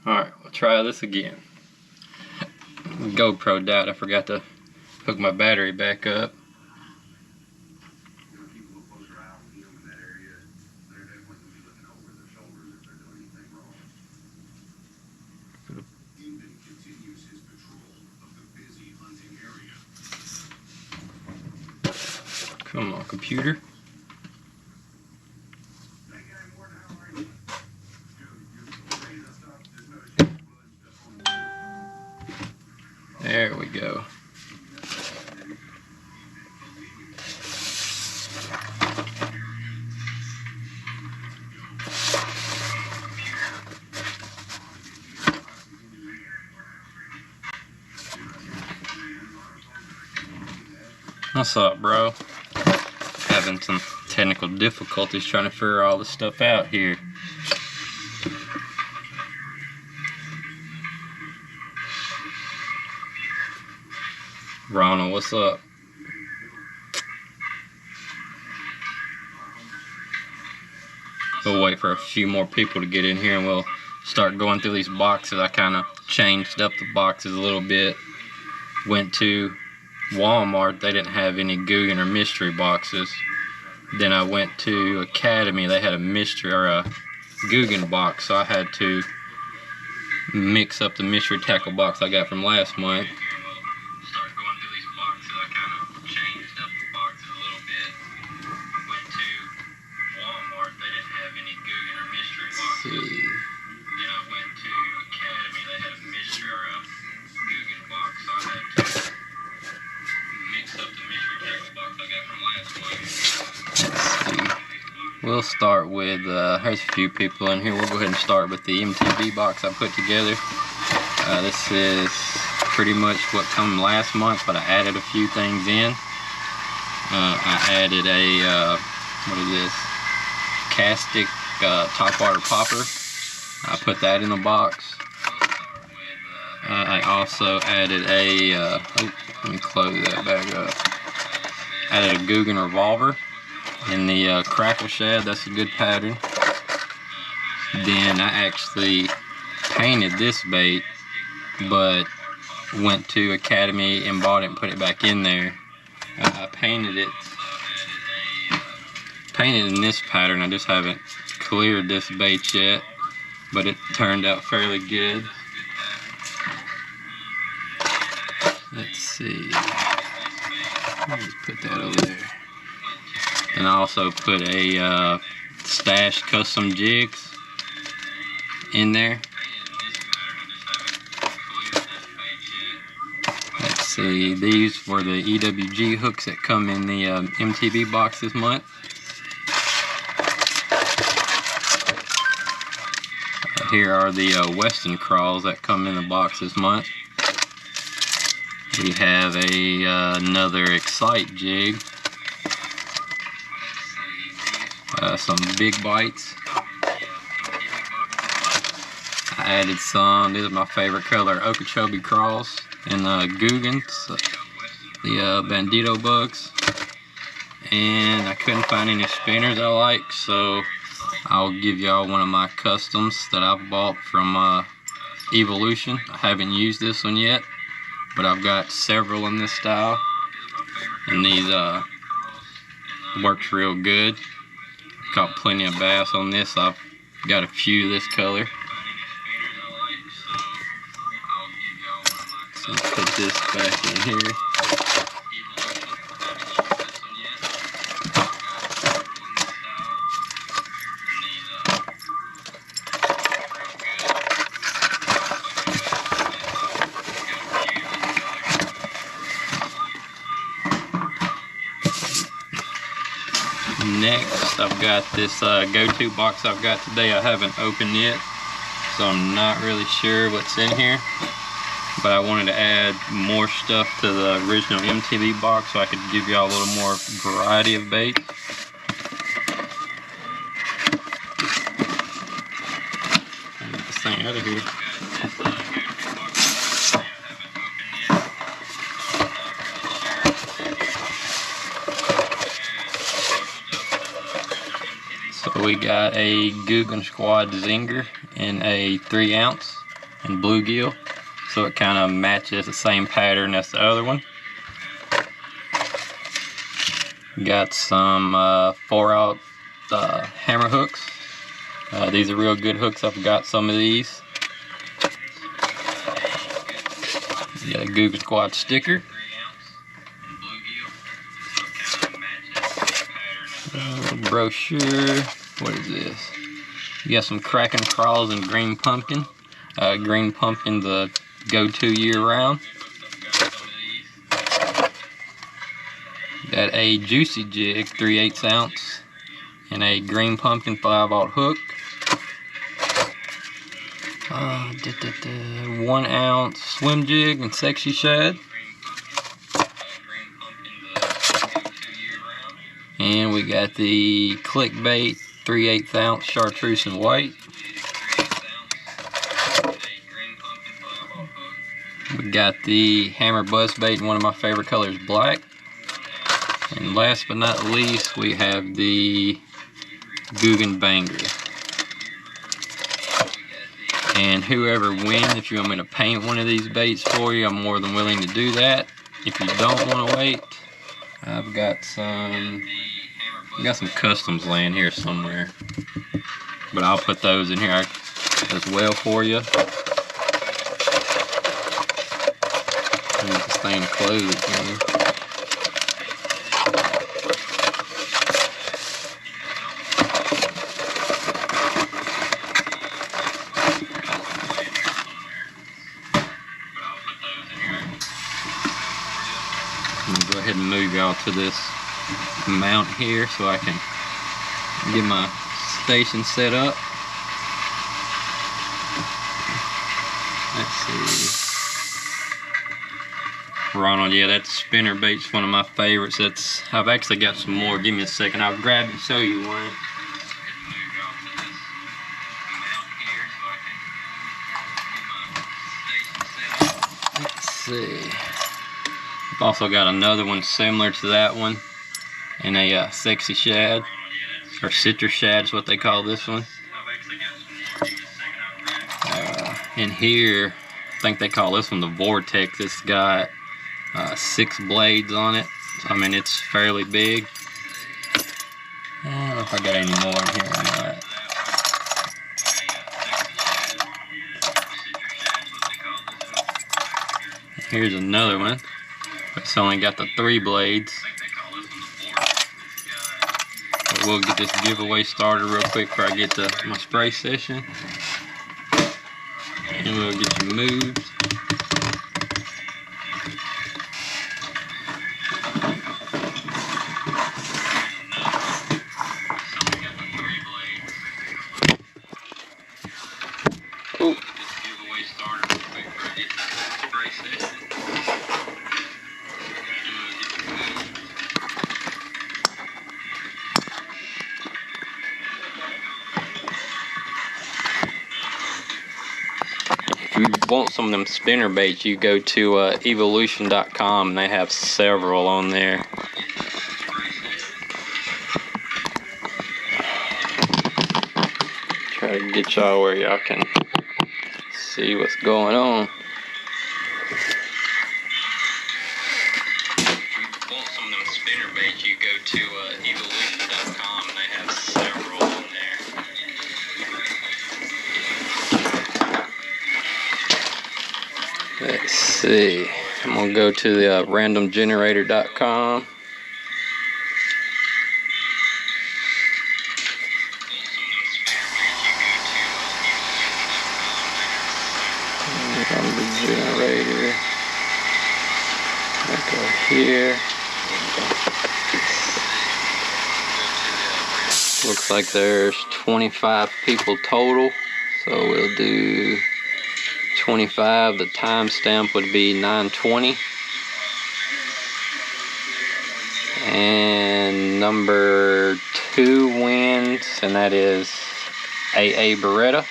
Alright, we'll try this again. GoPro died. I forgot to hook my battery back up. Come on, computer. There we go. What's up, bro? Having some technical difficulties trying to figure all this stuff out here. Ronald, what's up? We'll wait for a few more people to get in here and we'll start going through these boxes. I kind of changed up the boxes a little bit. Went to Walmart, they didn't have any Guggen or mystery boxes. Then I went to Academy, they had a mystery or a Guggen box, so I had to mix up the mystery tackle box I got from last month. We'll start with, there's a few people in here. We'll go ahead and start with the MTV box I put together. This is pretty much what came last month, but I added a few things in. I added a, what is this? Castic top water popper. I put that in the box. I also added a, oh, let me close that back up. Added a Guggen revolver in the crackle shad. That's a good pattern. Then I actually painted this bait, but went to Academy and bought it and put it back in there. I painted in this pattern. I just haven't cleared this bait yet, but it turned out fairly good. Let's see. Let's put that over there. And I also put a Stash custom jigs in there. Let's see, these were the EWG hooks that come in the MTV box this month. Here are the Weston crawls that come in the box this month. We have another Excite jig. Some big bites. I added some, these are my favorite color, Okeechobee crawls and Guggens, the Bandito bugs. And I couldn't find any spinners I like, so I'll give y'all one of my customs that I've bought from Evolution. I haven't used this one yet, but I've got several in this style, and these works real good. Caught plenty of bass on this. I've got a few this color. So let's put this back in here. Next, I've got this go-to box I've got today. I haven't opened yet, so I'm not really sure what's in here. But I wanted to add more stuff to the original MTV box so I could give y'all a little more variety of bait. Get this thing out of here. So we got a Guggen Squad Zinger in a 3 ounce. and bluegill, so it kind of matches the same pattern as the other one. Got some 4/0 hammer hooks. These are real good hooks. I've got some of these. Got a Googan Squad sticker. Brochure. What is this? You got some Kraken Crawls and Green Pumpkin. Green Pumpkin's a go-to year-round. Got a Juicy Jig 3/8 ounce and a Green Pumpkin 5/0 hook. 1 ounce swim jig and sexy shad. And we got the Clickbait 3/8 ounce chartreuse and white. We got the Hammer Buzzbait in one of my favorite colors, black. And last but not least, we have the Googan Banger. And whoever wins, if you want me to paint one of these baits for you, I'm more than willing to do that. If you don't want to wait, I've got some customs laying here somewhere, but I'll put those in here as well for you. This thing closed, man. I'm gonna go ahead and move y'all to this mount here so I can get my station set up. Let's see. Ronald, yeah, that spinner bait's one of my favorites. I've actually got some more. Give me a second. I'll grab and show you one. Let's see. I've also got another one similar to that one, and a sexy shad, or citrus shad is what they call this one. In here, I think they call this one the Vortex. It's got 6 blades on it. So, I mean, it's fairly big. I don't know if I got any more in here or not. Here's another one. It's only got the 3 blades. But we'll get this giveaway started real quick before I get to my spray session. And we'll get you moved. If you want some of them spinner baits, you go to evolution.com and they have several on there. Try to get y'all where y'all can see what's going on. If you want some of them spinner baits, you go to evolution.com and they have several on there. Let's see. I'm gonna go to the randomgenerator.com. Generator. I go here. Looks like there's 25 people total, so we'll do 25. The timestamp would be 9:20. And number 2 wins, and that is AA Beretta.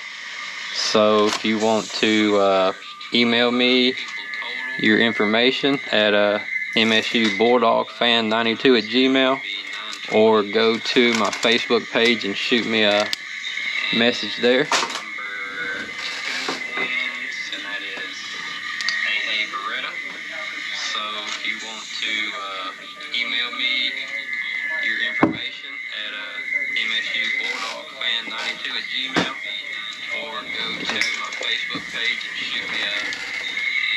So if you want to email me your information at msubulldogfan92@gmail, or go to my Facebook page and shoot me a message there. check my Facebook page and shoot me a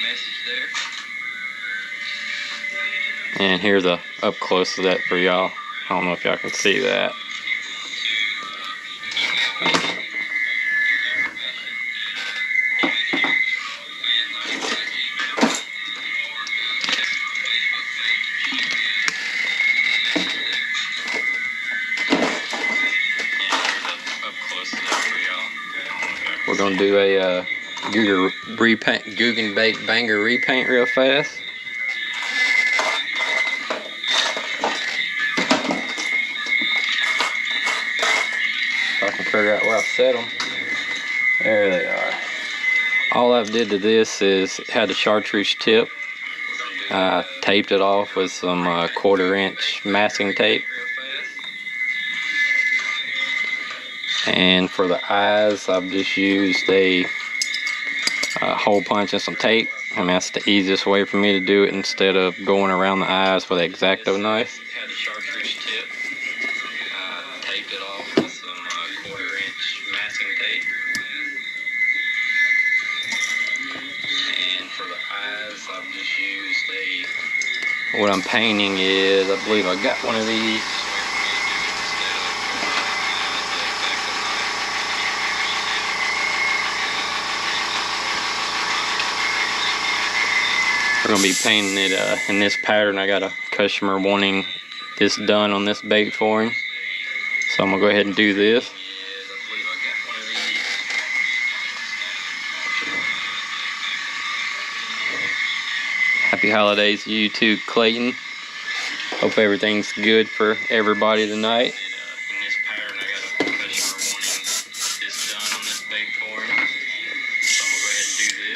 message there. And here's a up close of that for y'all. I don't know if y'all can see that. We're gonna do a Guggen Bake Banger repaint real fast. If I can figure out where I've set them. There they are. All I've did to this is had the chartreuse tip. I taped it off with some 1/4-inch masking tape. And for the eyes, I've just used a hole punch and some tape. I mean, that's the easiest way for me to do it instead of going around the eyes with an X-Acto knife. Had the chartreuse tip. Taped it off with some 1/4-inch masking tape. And for the eyes, I've just used what I'm painting is, I believe I got one of these. We're going to be painting it in this pattern. I got a customer wanting this done on this bait for him. So I'm going to go ahead and do this. Happy holidays to you too, Clayton. Hope everything's good for everybody tonight. In this pattern, I got a customer wanting this done on this bait for him. So I'm going to go ahead and do this.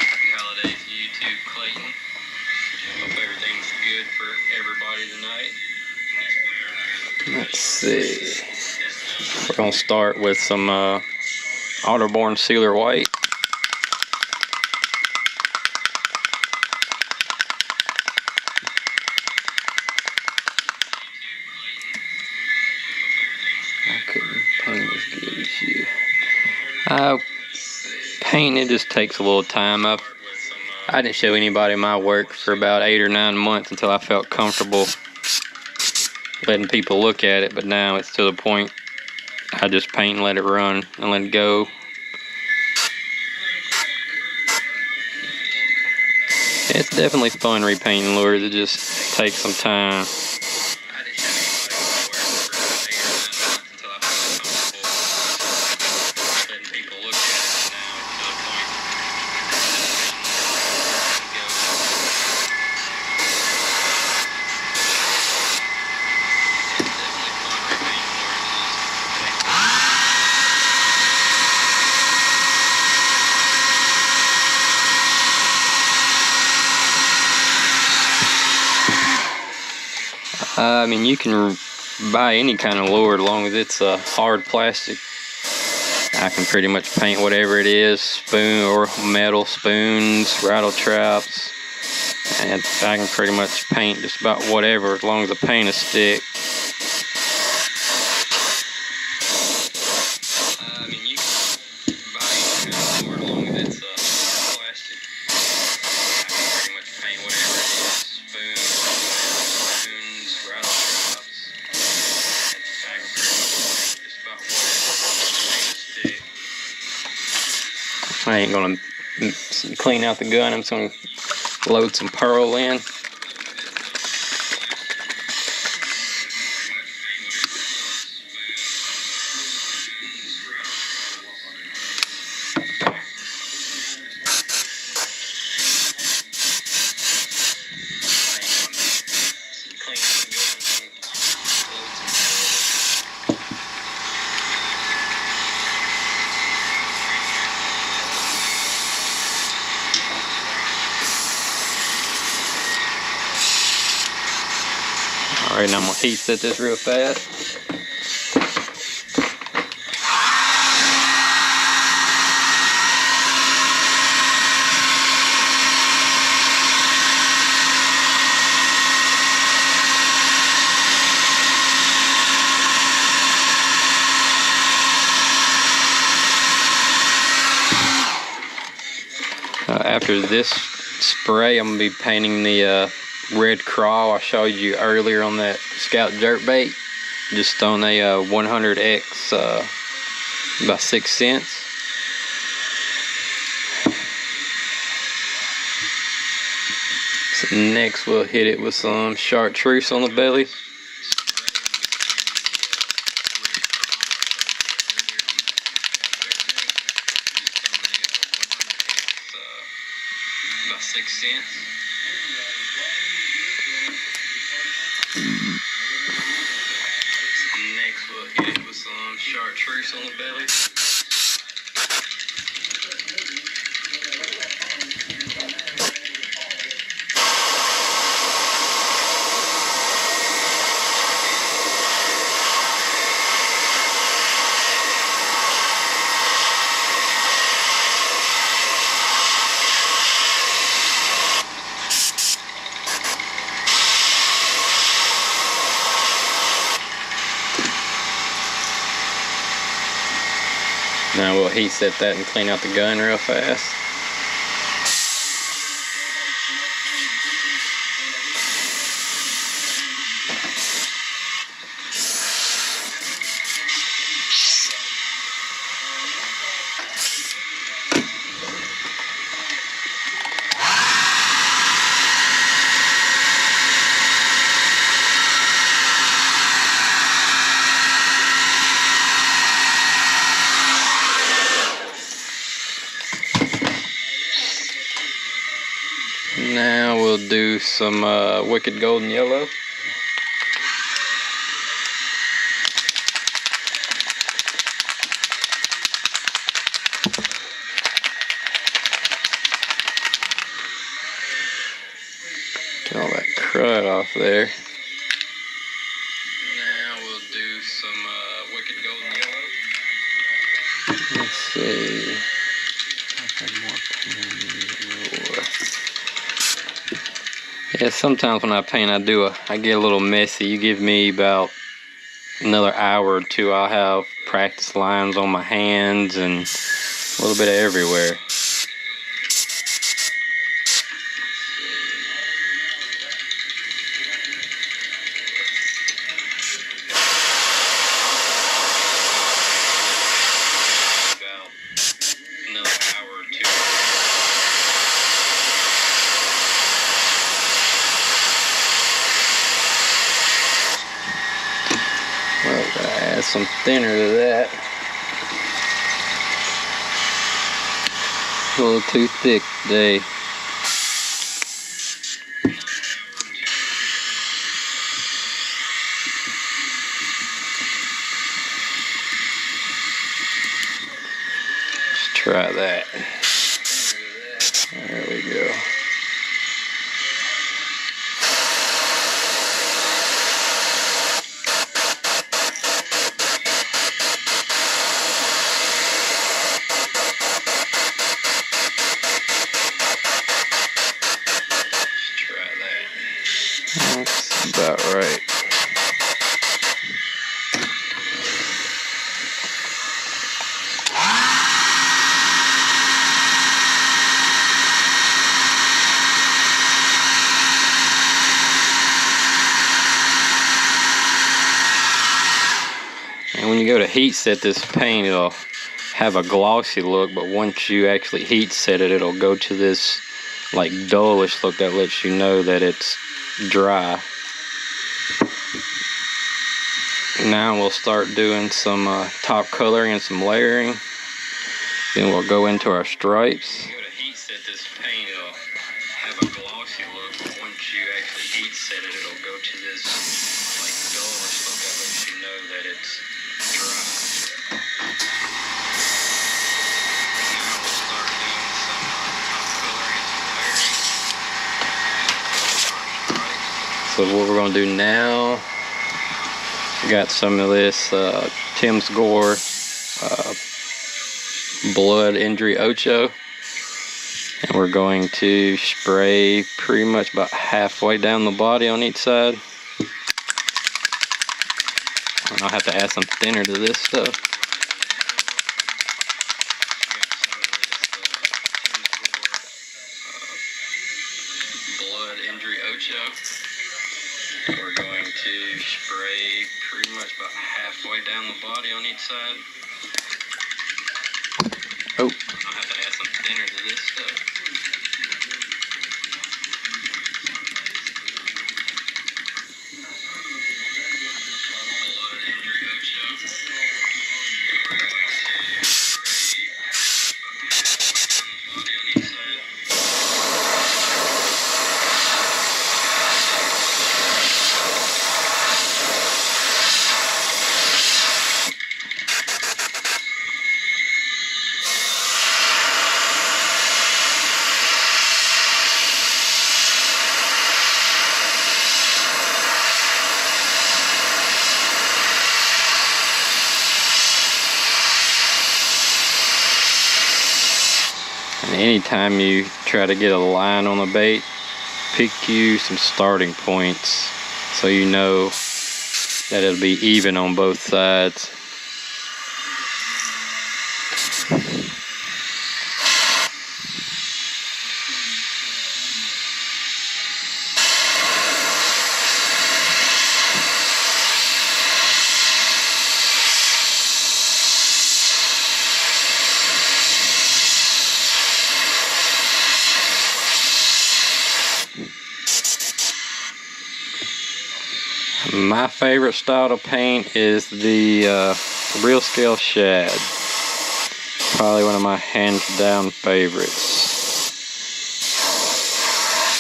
Happy holidays to you too, Clayton. Hope everything's good for everybody tonight. Let's see. We're going to start with some Otterborn Sealer White. I couldn't paint as good as you. Painting just takes a little time. I didn't show anybody my work for about 8 or 9 months until I felt comfortable letting people look at it, but now it's to the point I just paint and let it run and let it go. It's definitely fun repainting lures. It just takes some time. I mean, you can buy any kind of lure as long as it's a hard plastic. I can pretty much paint whatever it is, spoon or metal spoons, rattle traps, and I can pretty much paint just about whatever as long as the paint is stick. I mean, you can buy any kind of lure as long as it's hard plastic. I can pretty much paint whatever it is, spoons, rattle traps, and I can pretty much paint just about whatever paint stick. I ain't gonna clean out the gun. I'm just gonna load some pearl in. Alright, now I'm going to heat set this real fast. after this spray, I'm going to be painting the red crawl I showed you earlier on that Scout jerkbait, just on a 100X about 6 cents. So next we'll hit it with some chartreuse on the belly. About 6 cents. Next we'll hit it with some chartreuse on the belly. Now we'll heat set that and clean out the gun real fast. Now we'll do some Wicked Golden Yellow. Get all that crud off there. Now we'll do some Wicked Golden Yellow. Let's see. Yeah, sometimes when I paint, I get a little messy. You give me about another hour or two, I'll have practice lines on my hands and a little bit of everywhere. About another hour or two. Well, gotta add some thinner to that. A little too thick today. Let's try that. There we go. That's about right. And when you go to heat set this paint, it'll have a glossy look, but once you actually heat set it, it'll go to this like dullish look that lets you know that it's dry. Now we'll start doing some top coloring and some layering. Then we'll go into our stripes. When you go to heat set this paint, it'll have a glossy look, but once you actually heat set it, it'll go to this like dullish look that lets you know that it's dry. Now we'll start doing some top coloring and some layering. So what we're going to do now, we got some of this Tim's Gore Blood Injury Ocho, and we're going to spray pretty much about halfway down the body on each side. And I'll have to add some thinner to this stuff. We're going to spray pretty much about halfway down the body on each side. Oh, I'll have to add some thinner to this stuff. And anytime you try to get a line on the bait, pick you some starting points so you know that it'll be even on both sides. My favorite style to paint is the Real Scale Shad. Probably one of my hands down favorites.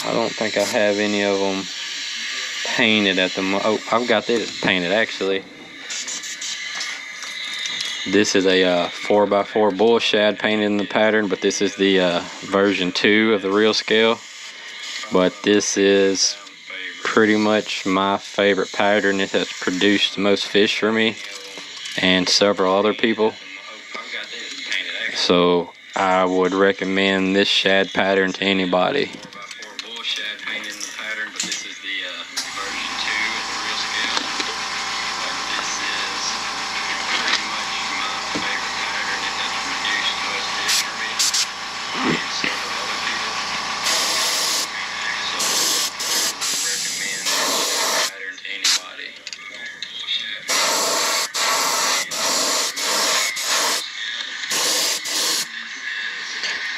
I don't think I have any of them painted at the moment. Oh, I've got this painted actually. This is a 4x4 bull shad painted in the pattern, but this is the version 2 of the Real Scale. But this is pretty much my favorite pattern. It has produced the most fish for me and several other people. So I would recommend this shad pattern to anybody.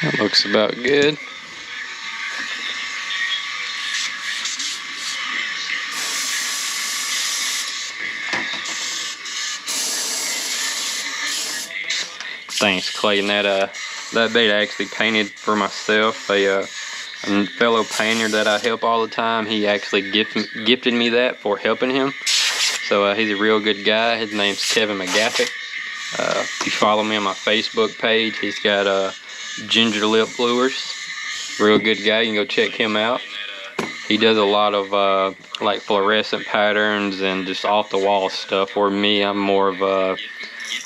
That looks about good. Thanks, Clayton. That bait I actually painted for myself. A fellow painter that I help all the time, he actually gifted me that for helping him. So he's a real good guy. His name's Kevin McGaffick. If you follow me on my Facebook page, he's got Ginger Lip Lures. Real good guy. You can go check him out. He does a lot of like fluorescent patterns and just off the wall stuff. For me, I'm more of a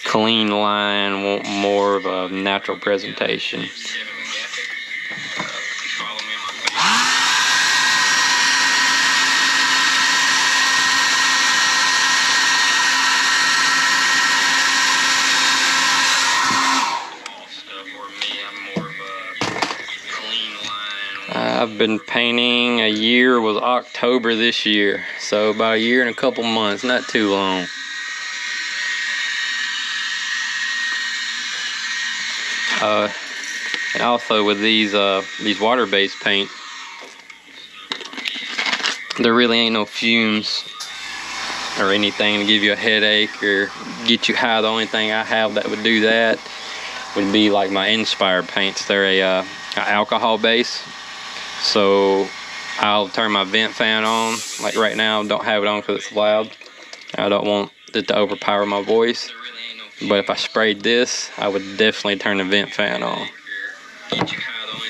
clean line, want more of a natural presentation. I've been painting, a year was October this year, so about a year and a couple months, not too long. And also with these water-based paint, there really ain't no fumes or anything to give you a headache or get you high. The only thing I have that would do that would be like my Inspire paints. They're a alcohol base. So I'll turn my vent fan on. Like right now, don't have it on because it's loud. I don't want it to overpower my voice. But if I sprayed this, I would definitely turn the vent fan on. The only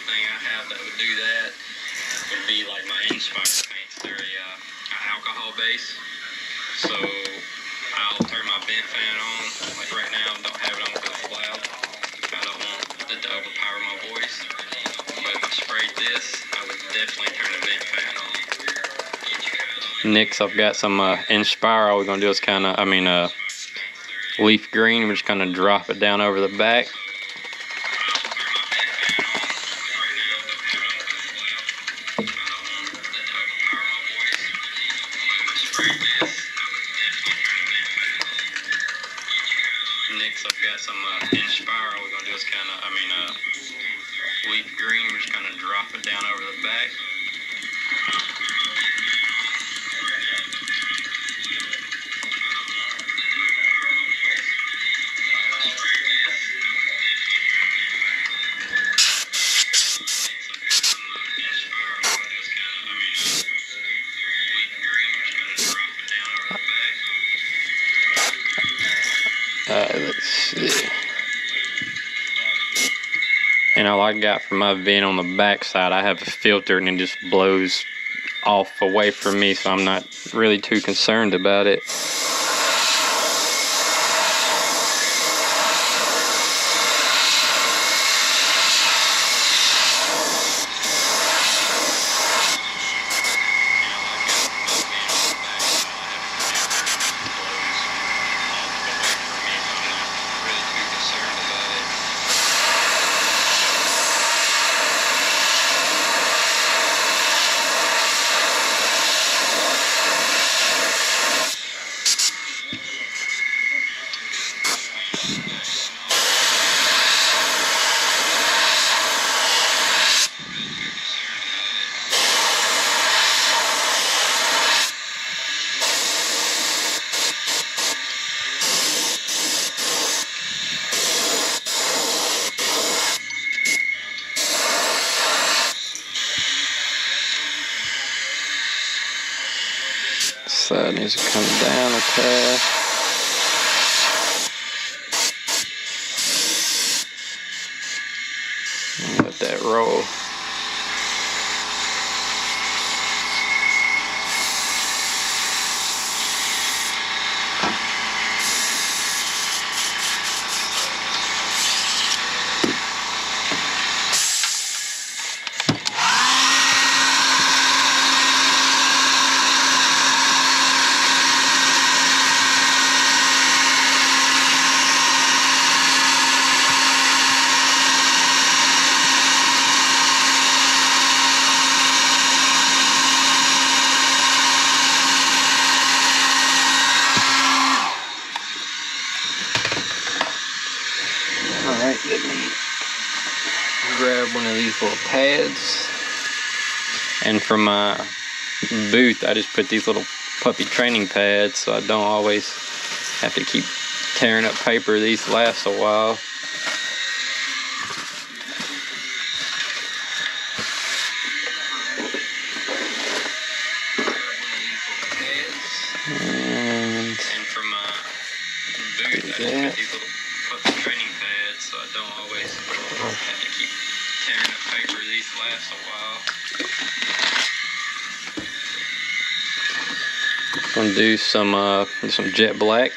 thing I have that would do that would be like my Inspire paints. They're a alcohol base. So I'll turn my vent fan on. Like right now, don't have it on because it's loud. I don't want it to overpower my voice. But if I sprayed this, I would definitely turn the vent fan on. Next, I've got some Inspire. All we're gonna do is kind of, leaf green. We're just gonna drop it down over the back. So I've got some Inspire. We're gonna just kind of, leaf green. We're just kind of drop it down over the back. Let's see. And all I got from my vent on the back side, I have a filter and it just blows off away from me, so I'm not really too concerned about it. Side needs to come down a tad. And let that roll. Alright, let me grab one of these little pads. And for my booth, I just put these little puppy training pads so I don't always have to keep tearing up paper. These last a while. And for my booth, I just put these little puppy training pads so I don't always have to keep tearing up paper. These last a while. I'm gonna do some jet black.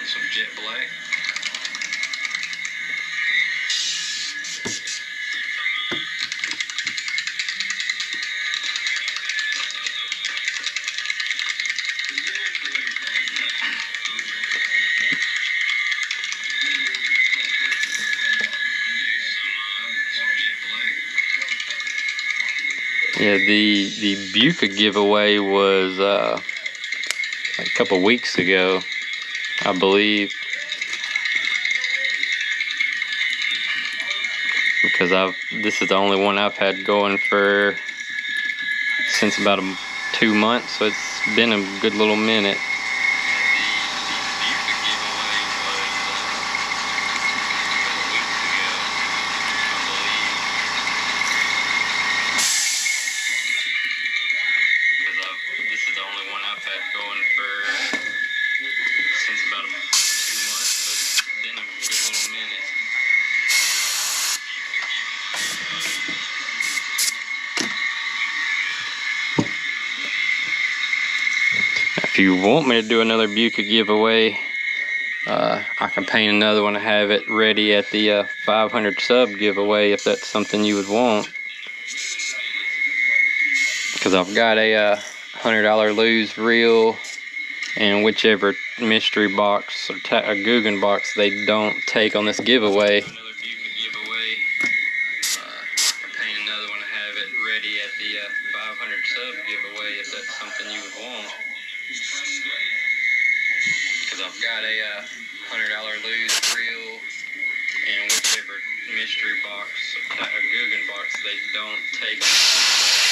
Some jet black. Yeah, the Buca giveaway was like a couple weeks ago, I believe, because this is the only one I've had going for since about 2 months, so it's been a good little minute. This is the only one I've had going for since about 2 months, so it's been a good little minute. If you want me to do another Buca giveaway, I can paint another one and have it ready at the 500 sub giveaway if that's something you would want. Because I've got a $100 lose reel and whichever mystery box or Guggen box they don't take on this giveaway. Another Bugen giveaway. Paint another one to have it ready at the 500 sub giveaway if that's something you would want. Because I've got a $100 lose reel, and whichever mystery box or Guggen box they don't take on this giveaway.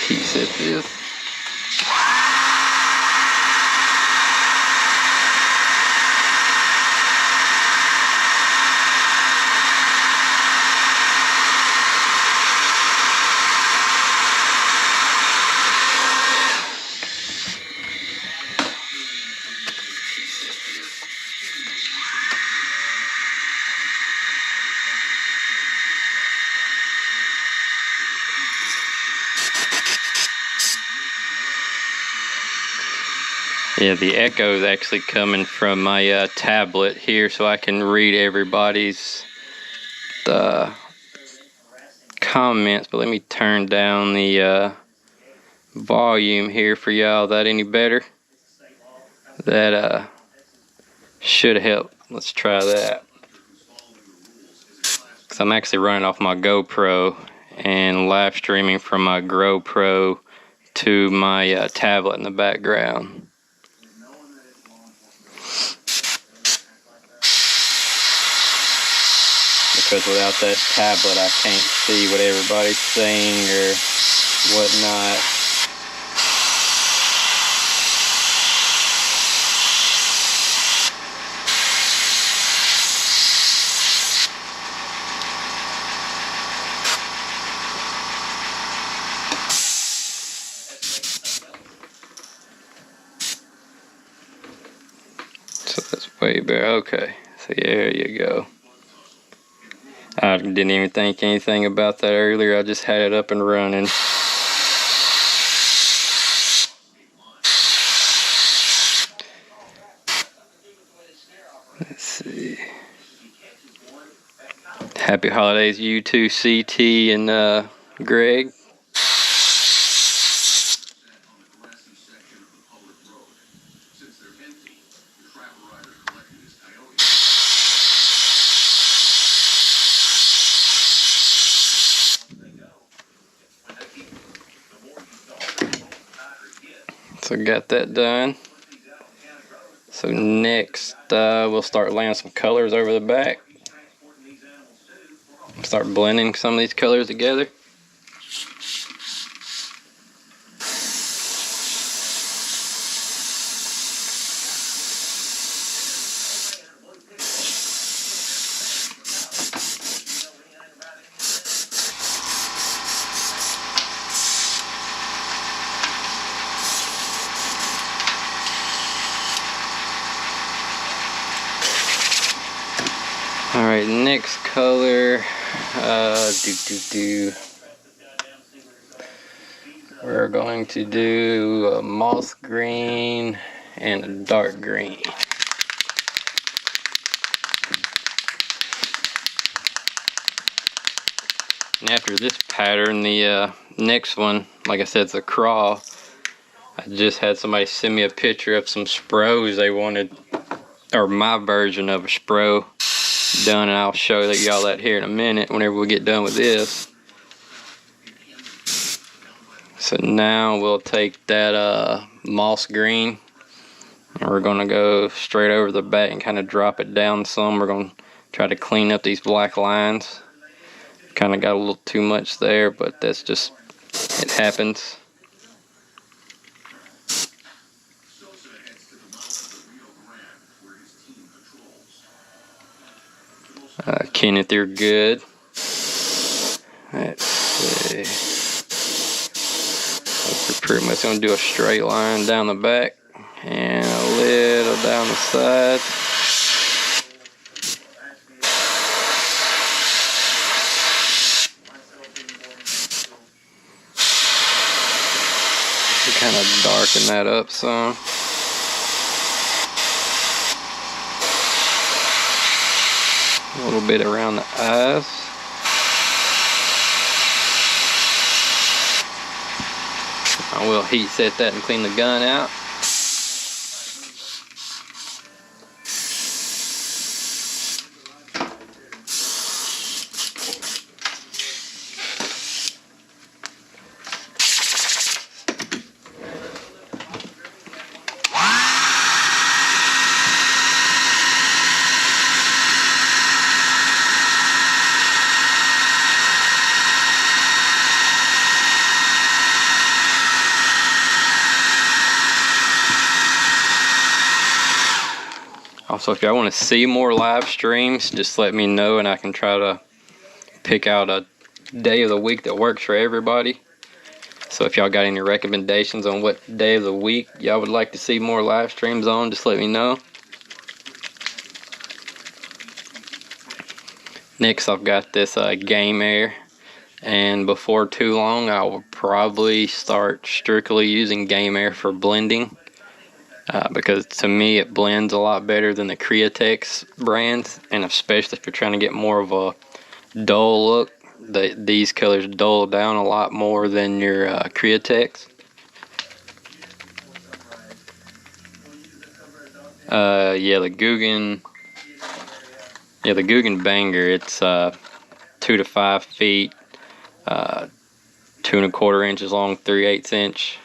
Piece it is. Yeah, the echo is actually coming from my tablet here, so I can read everybody's comments. But let me turn down the volume here for y'all. That any better? That should help. Let's try that. Because I'm actually running off my GoPro and live streaming from my GoPro to my tablet in the background. Because without that tablet, I can't see what everybody's saying or whatnot. So that's way better. Okay, so yeah, there you go. I didn't even think anything about that earlier. I just had it up and running. Let's see. Happy holidays, you two, CT and Greg. So got that done. So next we'll start laying some colors over the back. Start blending some of these colors together. Alright, next color, we're going to do a moss green and a dark green. And after this pattern, the next one, like I said, it's a crawl. I just had somebody send me a picture of some Spros they wanted, or my version of a Spro done, and I'll show y'all that here in a minute whenever we get done with this. So now we'll take that moss green and we're going to go straight over the back and kind of drop it down some. We're going to try to clean up these black lines. Kind of got a little too much there, but that's just, it happens. Kenneth, you're good. Let's see. We're pretty much going to do a straight line down the back and a little down the side. Kind of darken that up some. A little bit around the eyes. I will heat set that and clean the gun out. Also, if y'all want to see more live streams, just let me know and I can try to pick out a day of the week that works for everybody. So if y'all got any recommendations on what day of the week y'all would like to see more live streams on, just let me know. Next, I've got this Game Air, and before too long I will probably start strictly using Game Air for blending. Because to me it blends a lot better than the Createx brands, and especially if you're trying to get more of a dull look, these colors dull down a lot more than your Createx. Yeah, the Guggen Banger, it's 2 to 5 feet, 2 1/4 inches long, 3/8 inch.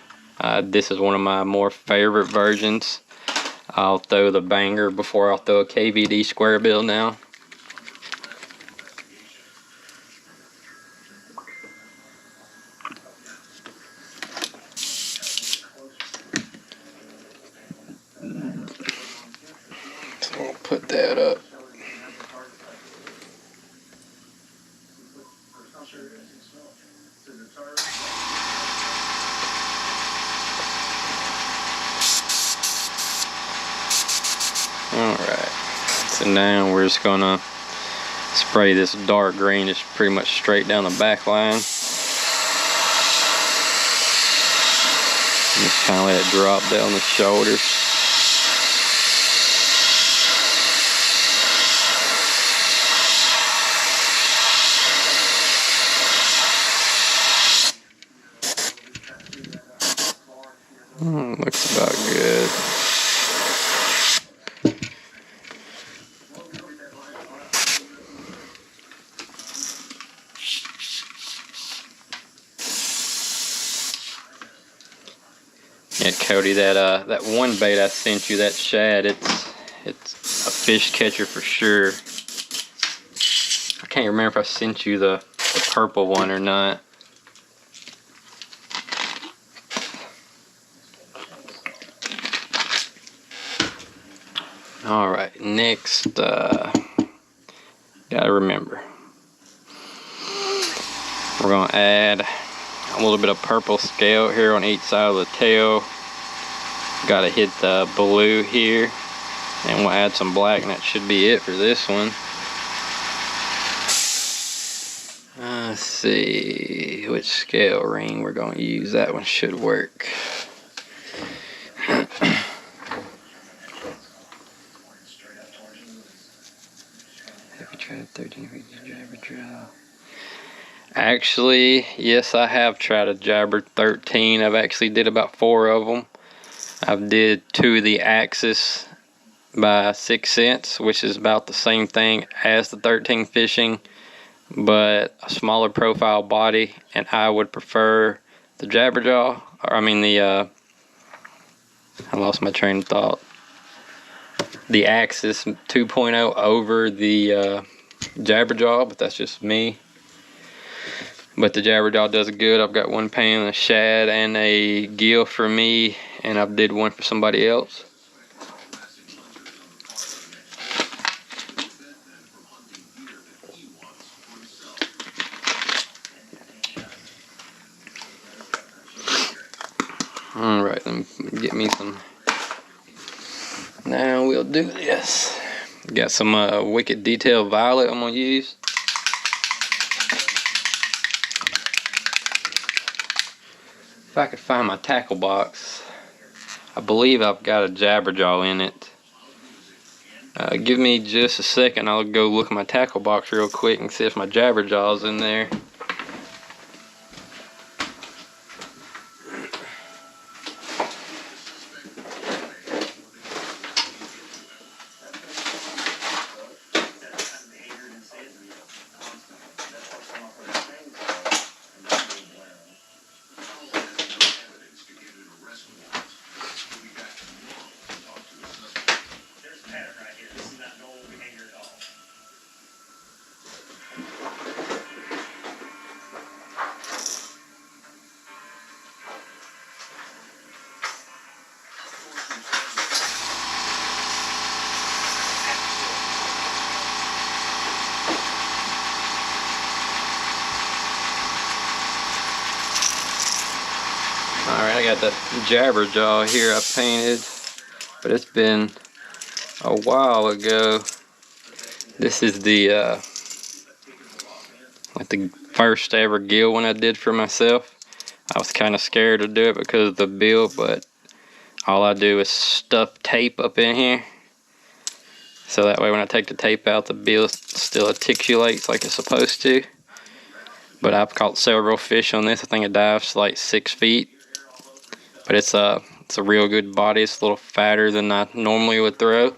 This is one of my more favorite versions. I'll throw the Banger before I'll throw a KVD square bill now. So we'll put that up. Alright, so now we're just gonna spray this dark green just pretty much straight down the back line. Just kind of let it drop down the shoulders. Looks about good. Yeah, Cody, that one bait I sent you, that shad, it's a fish catcher for sure. I can't remember if I sent you the purple one or not. Alright, next, gotta remember, we're gonna add a little bit of purple scale here on each side of the tail. Gotta hit the blue here, and we'll add some black, and that should be it for this one. Let's see which scale ring we're gonna use. That one should work. Actually, yes, I have tried a Jabber 13. I've actually did about 4 of them. I've did 2 of the Axis by 6 cents, which is about the same thing as the 13 fishing, but a smaller profile body, and I would prefer the Jabberjaw, or I mean I lost my train of thought. The Axis 2.0 over the Jabberjaw, but that's just me. But the Jabberjaw does good. I've got one pan, a shad, and a gill for me, and I've did one for somebody else. Now we'll do this. Got some Wicked Detail Violet I'm gonna use. If I could find my tackle box, I believe I've got a Jabberjaw in it. Give me just a second, I'll go look at my tackle box real quick and see if my Jabberjaw's in there. Alright, I got the Jabberjaw here I painted, but it's been a while ago. This is the like the first ever gill one I did for myself. I was kind of scared to do it because of the bill, but all I do is stuff tape up in here. So that way when I take the tape out, the bill still articulates like it's supposed to. But I've caught several fish on this. I think it dives like 6 feet. But it's a real good body. It's a little fatter than I normally would throw.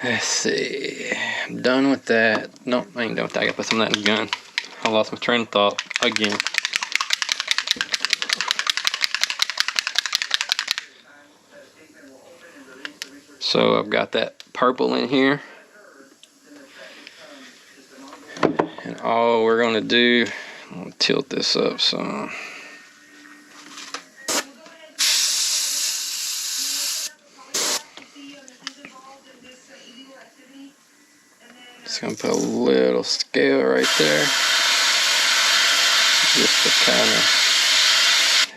Let's see. I'm done with that. Nope, I ain't done with that. I gotta put some of that in the gun. I lost my train of thought again. So I've got that purple in here. And all we're gonna do, I'm gonna tilt this up some. Just gonna put a little scale right there. Just to kind of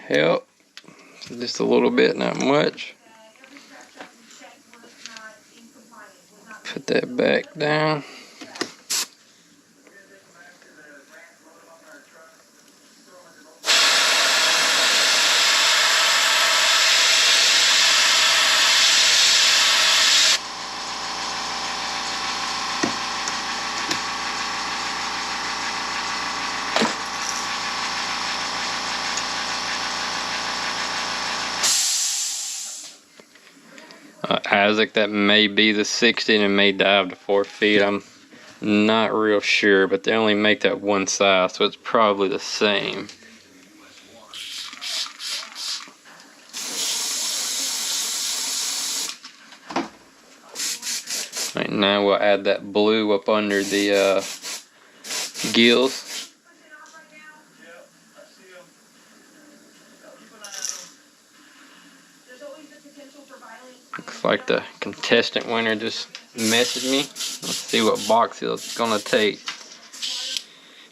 help. Just a little bit, not much. Put that back down. Isaac, that may be the 60 and it may dive to 4 feet. I'm not real sure, but they only make that one size, so it's probably the same. Right, now we'll add that blue up under the gills. Looks like the contestant winner just messaged me. Let's see what box it's gonna take.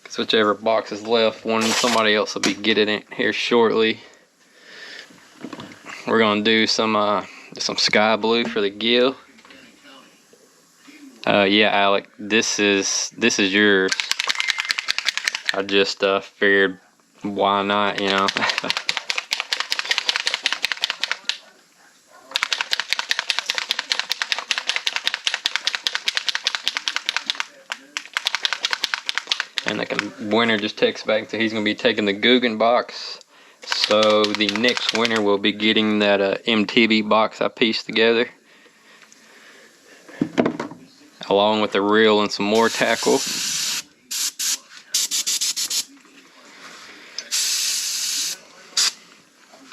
Because whichever box is left, somebody else will be getting it here shortly. We're gonna do some sky blue for the gill. Yeah, Alec, this is yours. I just figured, why not, you know? And the winner just texts back that he's going to be taking the Guggen box. So the next winner will be getting that MTB box I pieced together, along with the reel and some more tackle.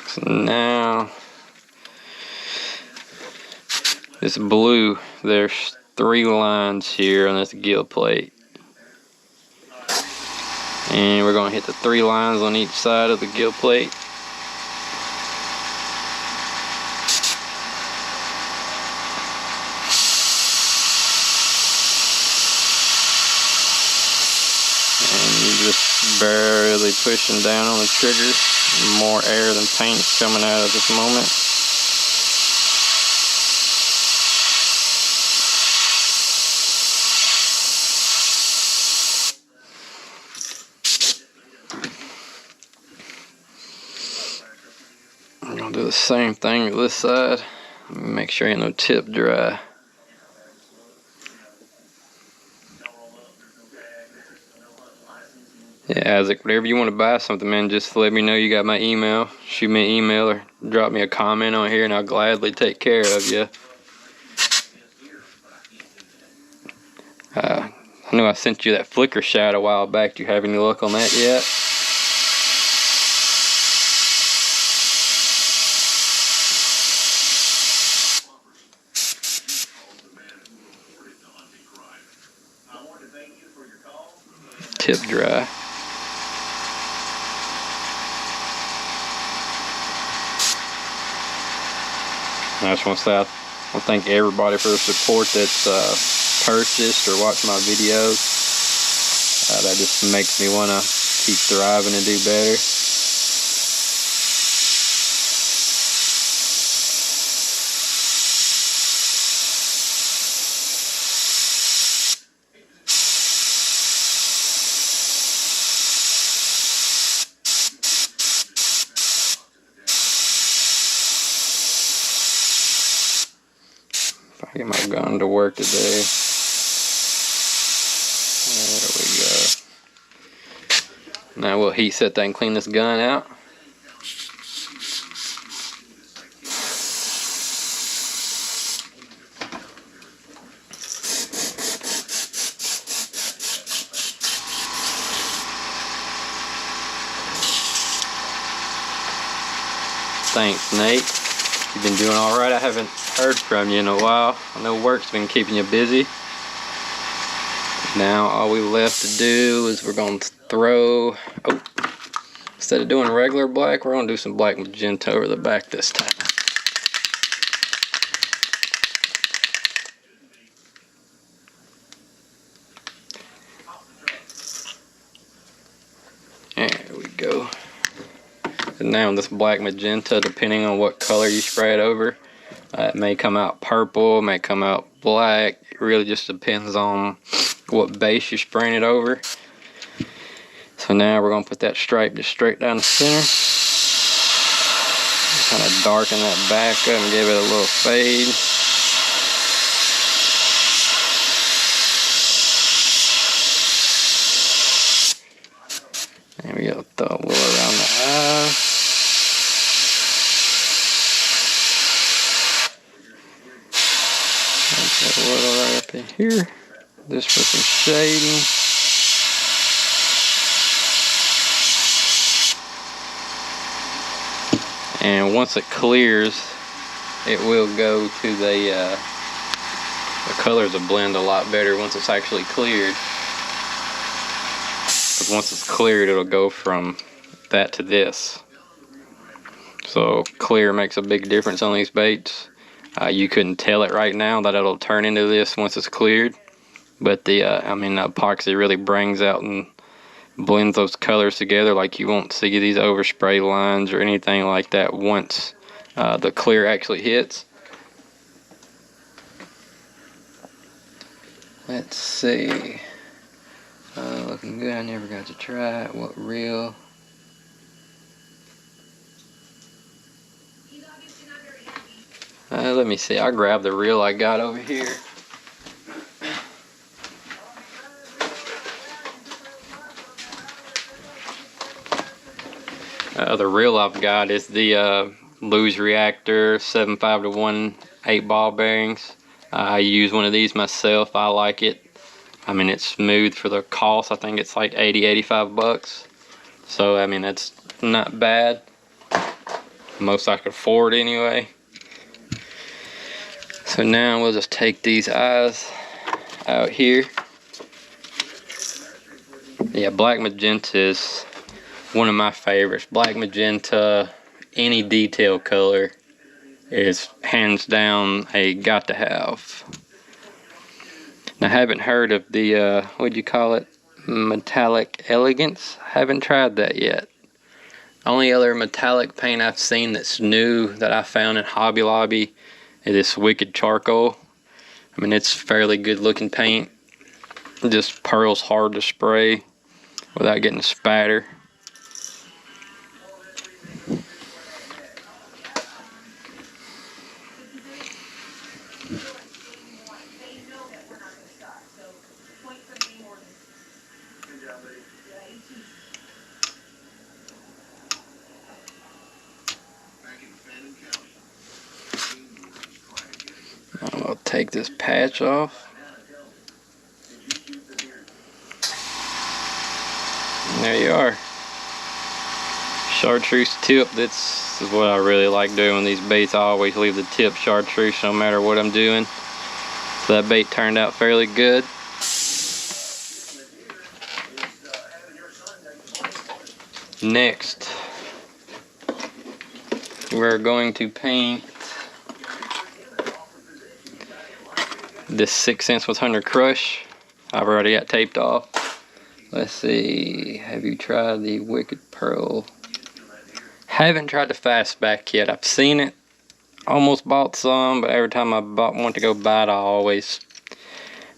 So now, this blue, there's 3 lines here on this gill plate. And we're going to hit the 3 lines on each side of the gill plate. barely pushing down on the trigger. More air than paint is coming out at this moment. I'm gonna do the same thing to this side. Make sure ain't no tip dry. Yeah, Isaac, whenever you want to buy something, man, just let me know. You got my email. Shoot me an email or drop me a comment on here and I'll gladly take care of you. I know I sent you that flicker shot a while back. Do you have any luck on that yet? Tip dry. I just want to say I want to thank everybody for the support that's purchased or watched my videos. That just makes me want to keep thriving and do better. If I get my gun to work today. There we go. Now we'll heat set that and clean this gun out. Thanks, Nate. You've been doing all right. I haven't heard from you in a while. I know work's been keeping you busy. Now all we left to do is we're going to throw, instead of doing regular black, we're going to do some black magenta over the back this time. There we go. And now this black magenta, depending on what color you spray it over, it may come out purple, may come out black. It really just depends on what base you're spraying it over. So now we're going to put that stripe just straight down the center. Kind of darken that back up and give it a little fade. There we go, throw a little around the eye. Put a little right up in here. This for some shading. And once it clears, it will go to the colors will blend a lot better once it's actually cleared. Because once it's cleared, it'll go from that to this. So clear makes a big difference on these baits. You couldn't tell it right now that it'll turn into this once it's cleared. But the epoxy really brings out and blends those colors together. Like you won't see these overspray lines or anything like that once the clear actually hits. Let's see. Looking good. I never got to try it. What reel? Let me see. I'll grab the reel I got over here. The reel I've got is the Lew's Reactor 7.5 to 1 8-ball bearings. I use one of these myself. I like it. I mean, it's smooth for the cost. I think it's like 80-85 bucks. So I mean, that's not bad. Most I could afford anyway. So now we'll just take these eyes out here. Yeah, black magenta is one of my favorites. Black magenta, any detail color, is hands down a got to have. Now, I haven't heard of the, what'd you call it? Metallic Elegance. Haven't tried that yet. Only other metallic paint I've seen that's new that I found in Hobby Lobby is this Wicked Charcoal. I mean, it's fairly good looking paint. Just pearl's hard to spray without getting a spatter. I'll take this patch off. And there you are. Chartreuse tip. This is what I really like doing with these baits. I always leave the tip chartreuse no matter what I'm doing. So that bait turned out fairly good. Next, we're going to paint this 6" with Hunter Crush. I've already got taped off. Let's see, have you tried the Wicked Pearl? Haven't tried the Fastback yet. I've seen it, almost bought some, but every time I want to go buy it, I always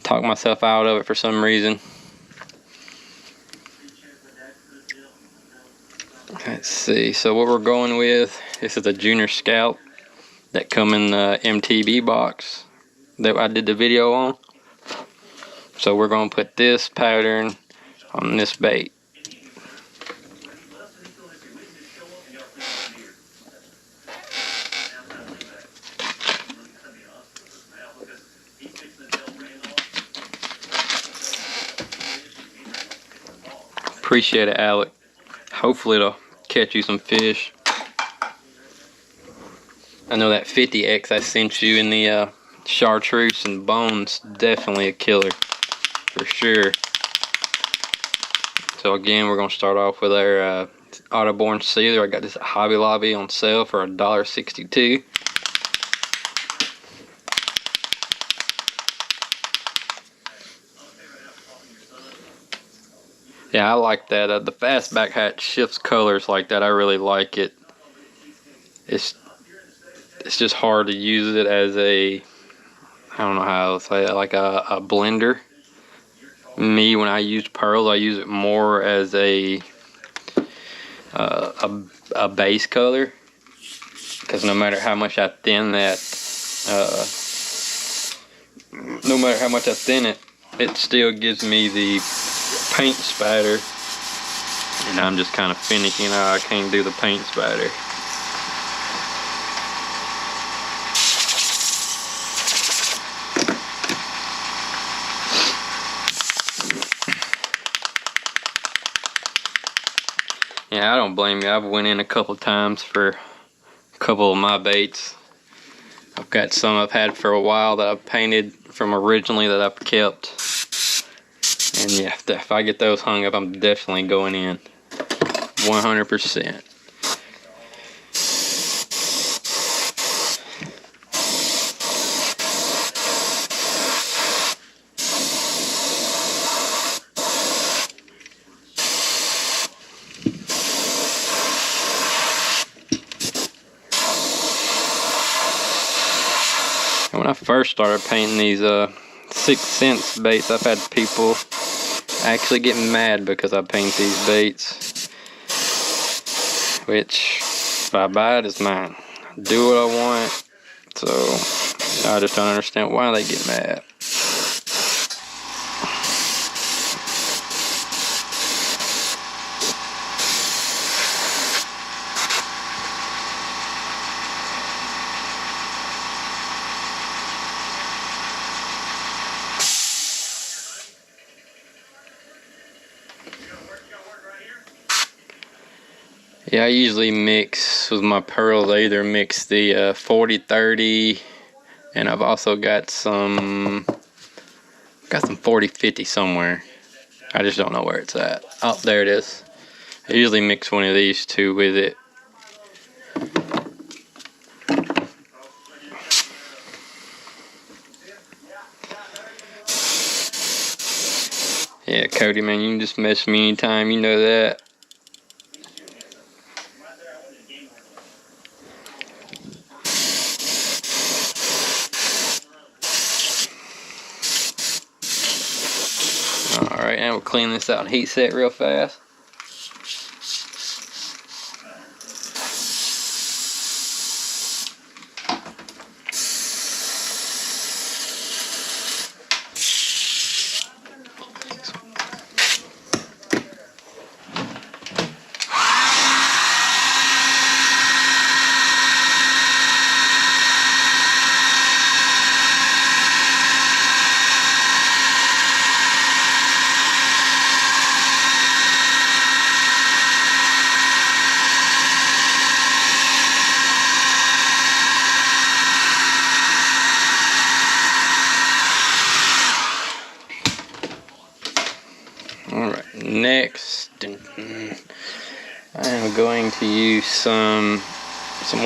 talk myself out of it for some reason. Let's see, so what we're going with, this is a Junior Scout that come in the MTB box that I did the video on. So we're going to put this pattern on this bait. Appreciate it, Alec. Hopefully it'll catch you some fish. I know that 50X I sent you in the chartreuse and bones, definitely a killer for sure. So again, we're going to start off with our Otterborn Sealer. I got this at Hobby Lobby on sale for $1.62. Yeah, I like that. The Fastback hat shifts colors like that. I really like it. It's just hard to use it as a, I don't know how to say it, like a blender. Me, when I use pearls, I use it more as a base color, because no matter how much I thin that, it still gives me the paint spatter, and I'm just kind of finicky now. I can't do the paint spatter. Yeah, I don't blame you. I've went in a couple times for a couple of my baits. I've got some I've had for a while that I've painted from originally that I've kept. And yeah, if I get those hung up, I'm definitely going in 100%. And when I first started painting these 6" baits, I've had people actually get mad because I paint these baits, which if I buy it, it's mine. I do what I want, so I just don't understand why they get mad. Yeah, I usually mix with my pearls. I either mix the 40-30, and I've also got some 40-50 somewhere. I just don't know where it's at. Oh, there it is. I usually mix one of these two with it. Yeah, Cody, man, you can just message me anytime, you know that. Alright, now we'll clean this out and heat set real fast. Alright, next, I am going to use some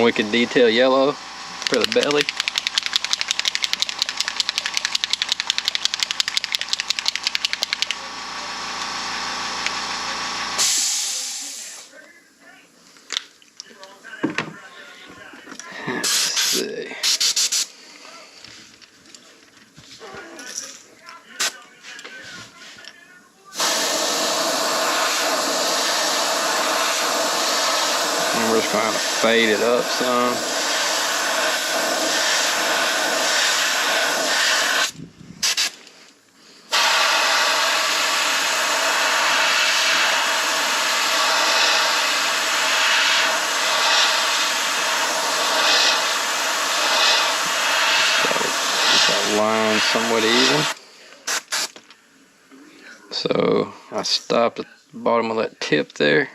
Wicked Detail Yellow for the belly. Let's see. And we're just going to fade it up some. Line somewhat even. So I stopped at the bottom of that tip there.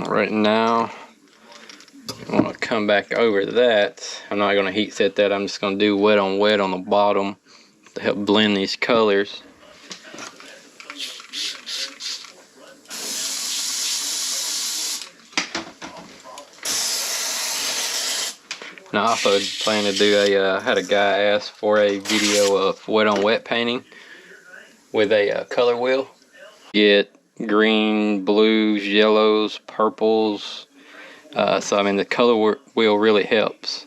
Right now, I want to come back over that. I'm not going to heat set that. I'm just going to do wet on wet on the bottom to help blend these colors. Now I also plan to do a, had a guy ask for a video of wet on wet painting with a color wheel. Get green, blues, yellows, purples. So I mean the color wheel really helps.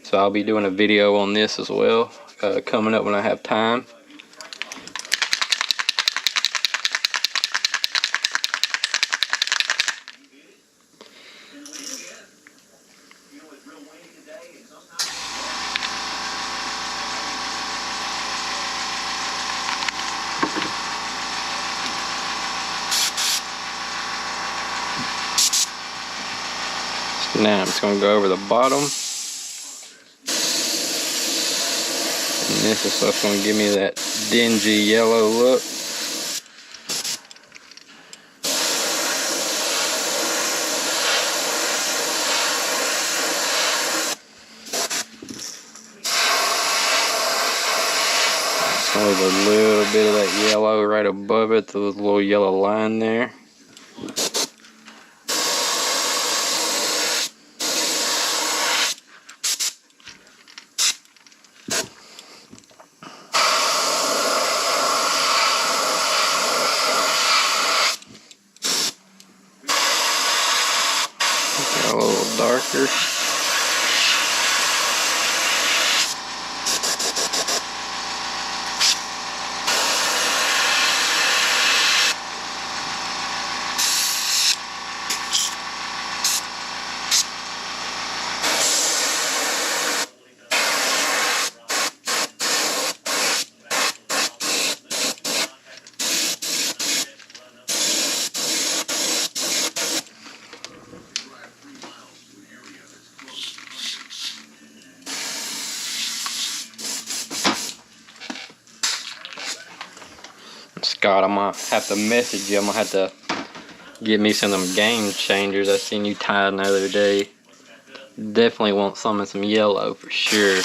So I'll be doing a video on this as well, coming up when I have time. Now I'm just going to go over the bottom. And this is what's going to give me that dingy yellow look. Just leave a little bit of that yellow right above it, the little yellow line there. A little darker. Scott, I'm gonna have to message you. I'm gonna have to get me some of them game changers I seen you tying the other day. Definitely want some in some yellow for sure.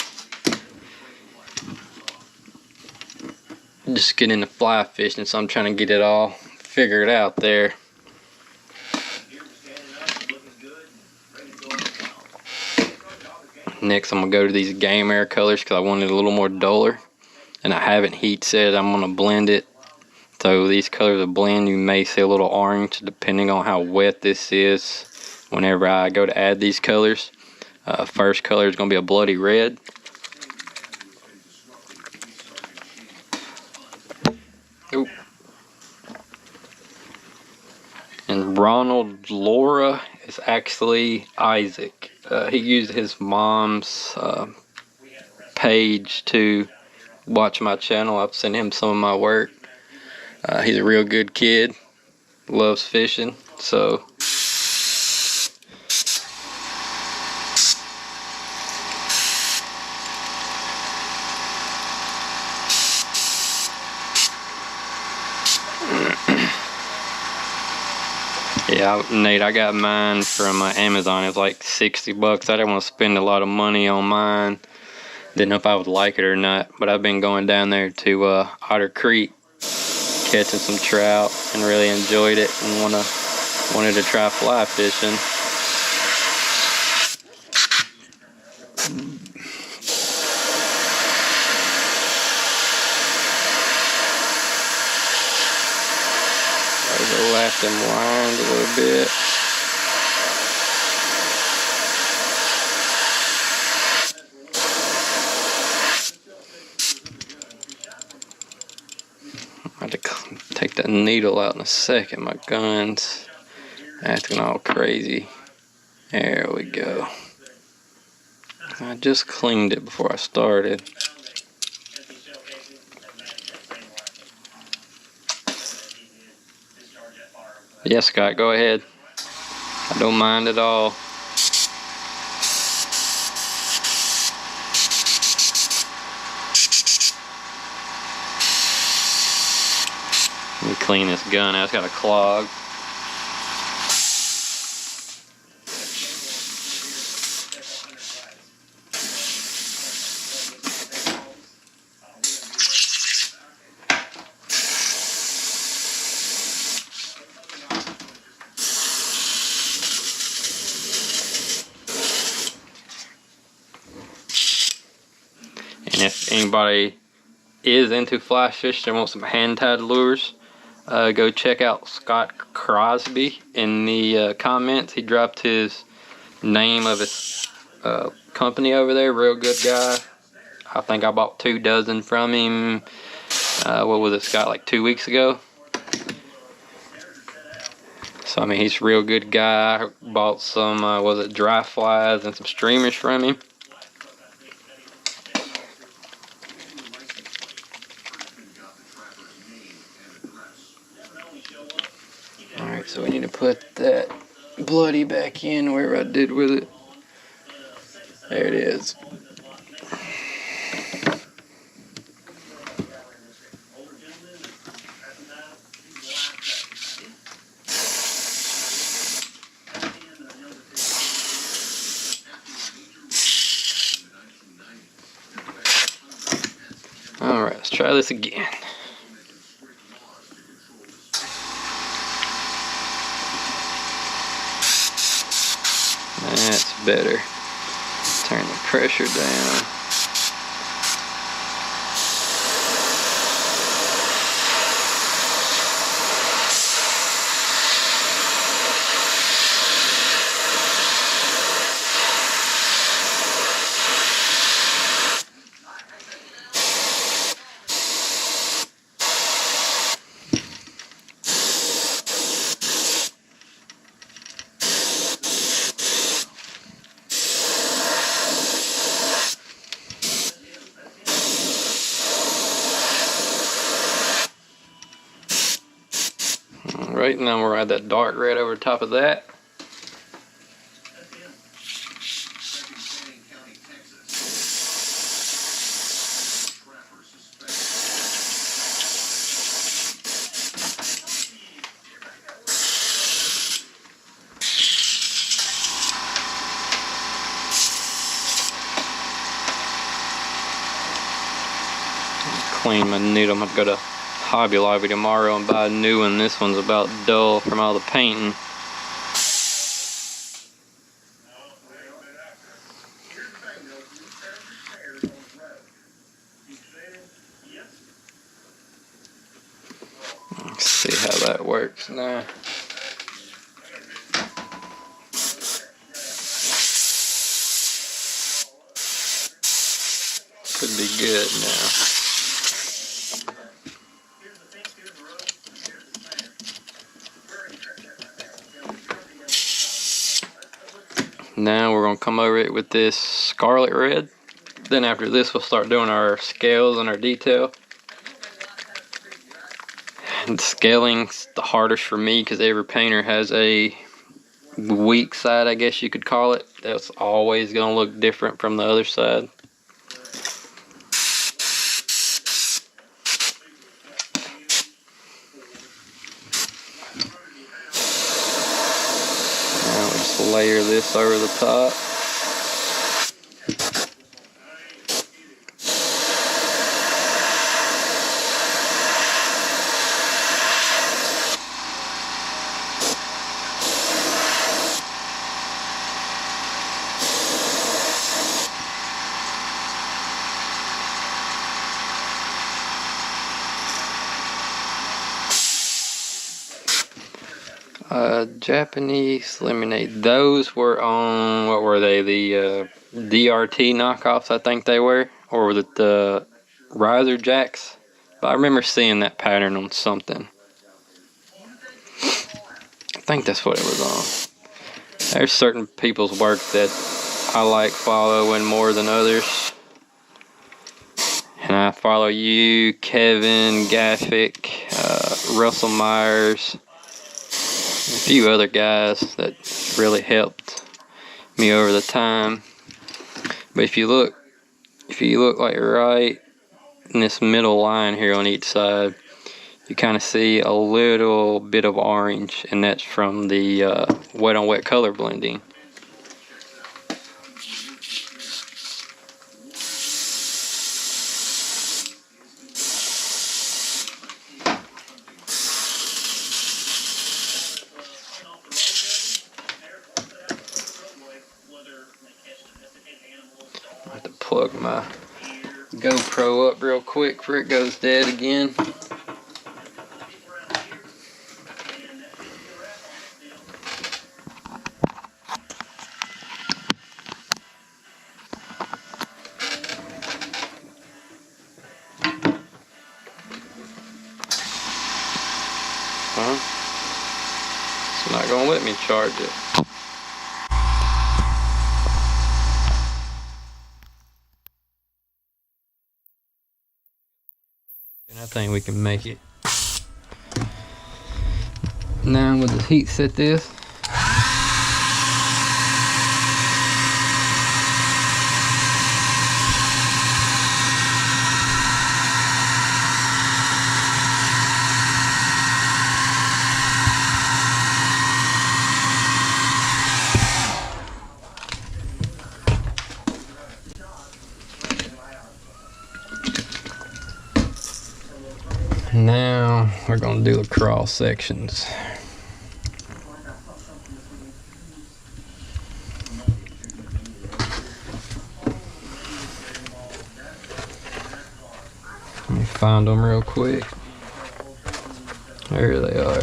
Just getting into fly fishing, so I'm trying to get it all figured out there. Next, I'm gonna go to these Game Air colors because I wanted a little more duller, and I haven't heat set. I'm gonna blend it. So these colors will blend. You may see a little orange depending on how wet this is. Whenever I go to add these colors, first color is gonna be a bloody red. Oop. And Ronald Laura is actually Isaac. He used his mom's page to watch my channel. I've sent him some of my work. He's a real good kid, loves fishing, so yeah, Nate, I got mine from Amazon. It was like 60 bucks. I didn't want to spend a lot of money on mine. Didn't know if I would like it or not, but I've been going down there to Otter Creek, catching some trout, and really enjoyed it, and wanted to try fly fishing. I'll lap them lines a little bit. I have to take that needle out in a second. My gun's acting all crazy. There we go. I just cleaned it before I started. Yes, Scott, go ahead. I don't mind at all. Let me clean this gun out. It's got a clog. And if anybody is into fly fishing and wants some hand-tied lures, go check out Scott Crosby in the comments. He dropped his name of his company over there. Real good guy. I think I bought 2 dozen from him. What was it, Scott, like 2 weeks ago? So I mean, he's a real good guy. I bought some was it dry flies and some streamers from him. Alright, so we need to put that bloody back in where I did with it. There it is. Alright, let's try this again. That's better. Turn the pressure down. Right now, I'm gonna ride that dark red over the top of that. clean my needle. I'm gonna go to Hobby Lobby tomorrow and buy a new one. This one's about dull from all the painting. Let's see how that works now. Should be good now. Now we're going to come over it with this scarlet red. Then after this we'll start doing our scales and our detail. And scaling's the hardest for me because every painter has a weak side, I guess you could call it. That's always going to look different from the other side. Now we'll just layer this over the top. Japanese lemonade. Those were on, what were they? The DRT knockoffs, I think they were, or the riser jacks. But I remember seeing that pattern on something. I think that's what it was on. There's certain people's work that I like following more than others. And I follow you, Kevin Gaffick, Russell Myers, a few other guys that really helped me over the time. But if you look like right in this middle line here on each side, you kind of see a little bit of orange, and that's from the wet on wet color blending. I have to plug my GoPro up real quick before it goes dead again. It's not gonna let me charge it. And I think we can make it. Now we'll just heat set this. Now we're going to do the cross sections. Let me find them real quick. There they are.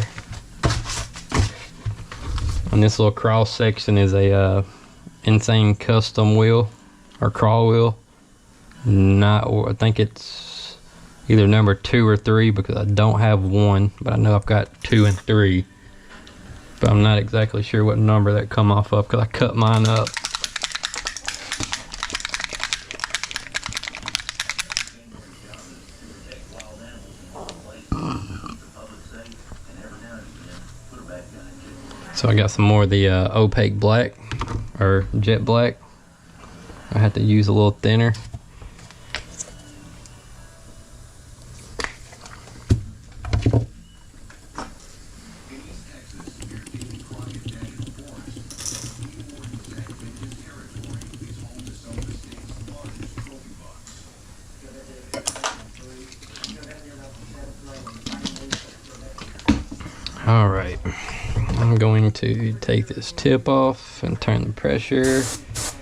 And this little cross section is a Insane custom wheel or crawl wheel. I think it's either number 2 or 3 because I don't have 1, but I know I've got 2 and 3. But I'm not exactly sure what number that come off of because I cut mine up. So I got some more of the opaque black or jet black. I had to use a little thinner. Alright, I'm going to take this tip off and turn the pressure. It's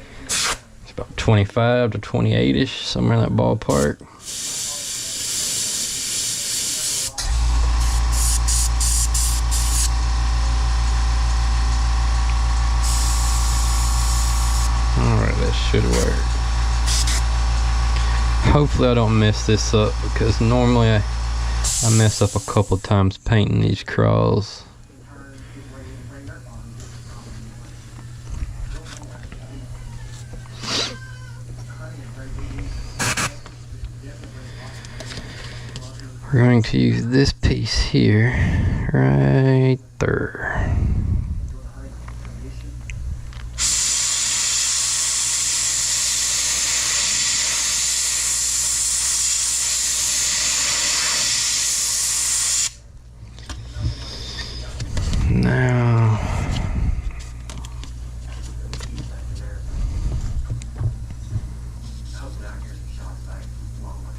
about 25 to 28-ish, somewhere in that ballpark. Alright, that should work. Hopefully I don't mess this up, because normally I mess up a couple times painting these crawls. We're going to use this piece here, right there. Now,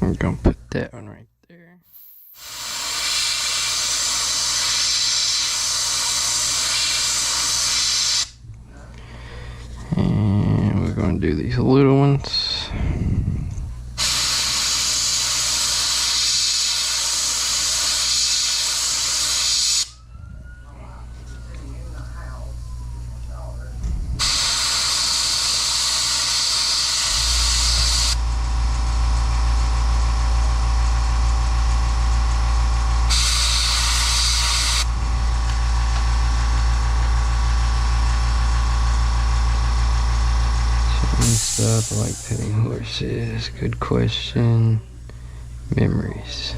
I'm gonna put that one right there. And we're gonna do these little ones. Stuff I like petting horses. Good question. Memories.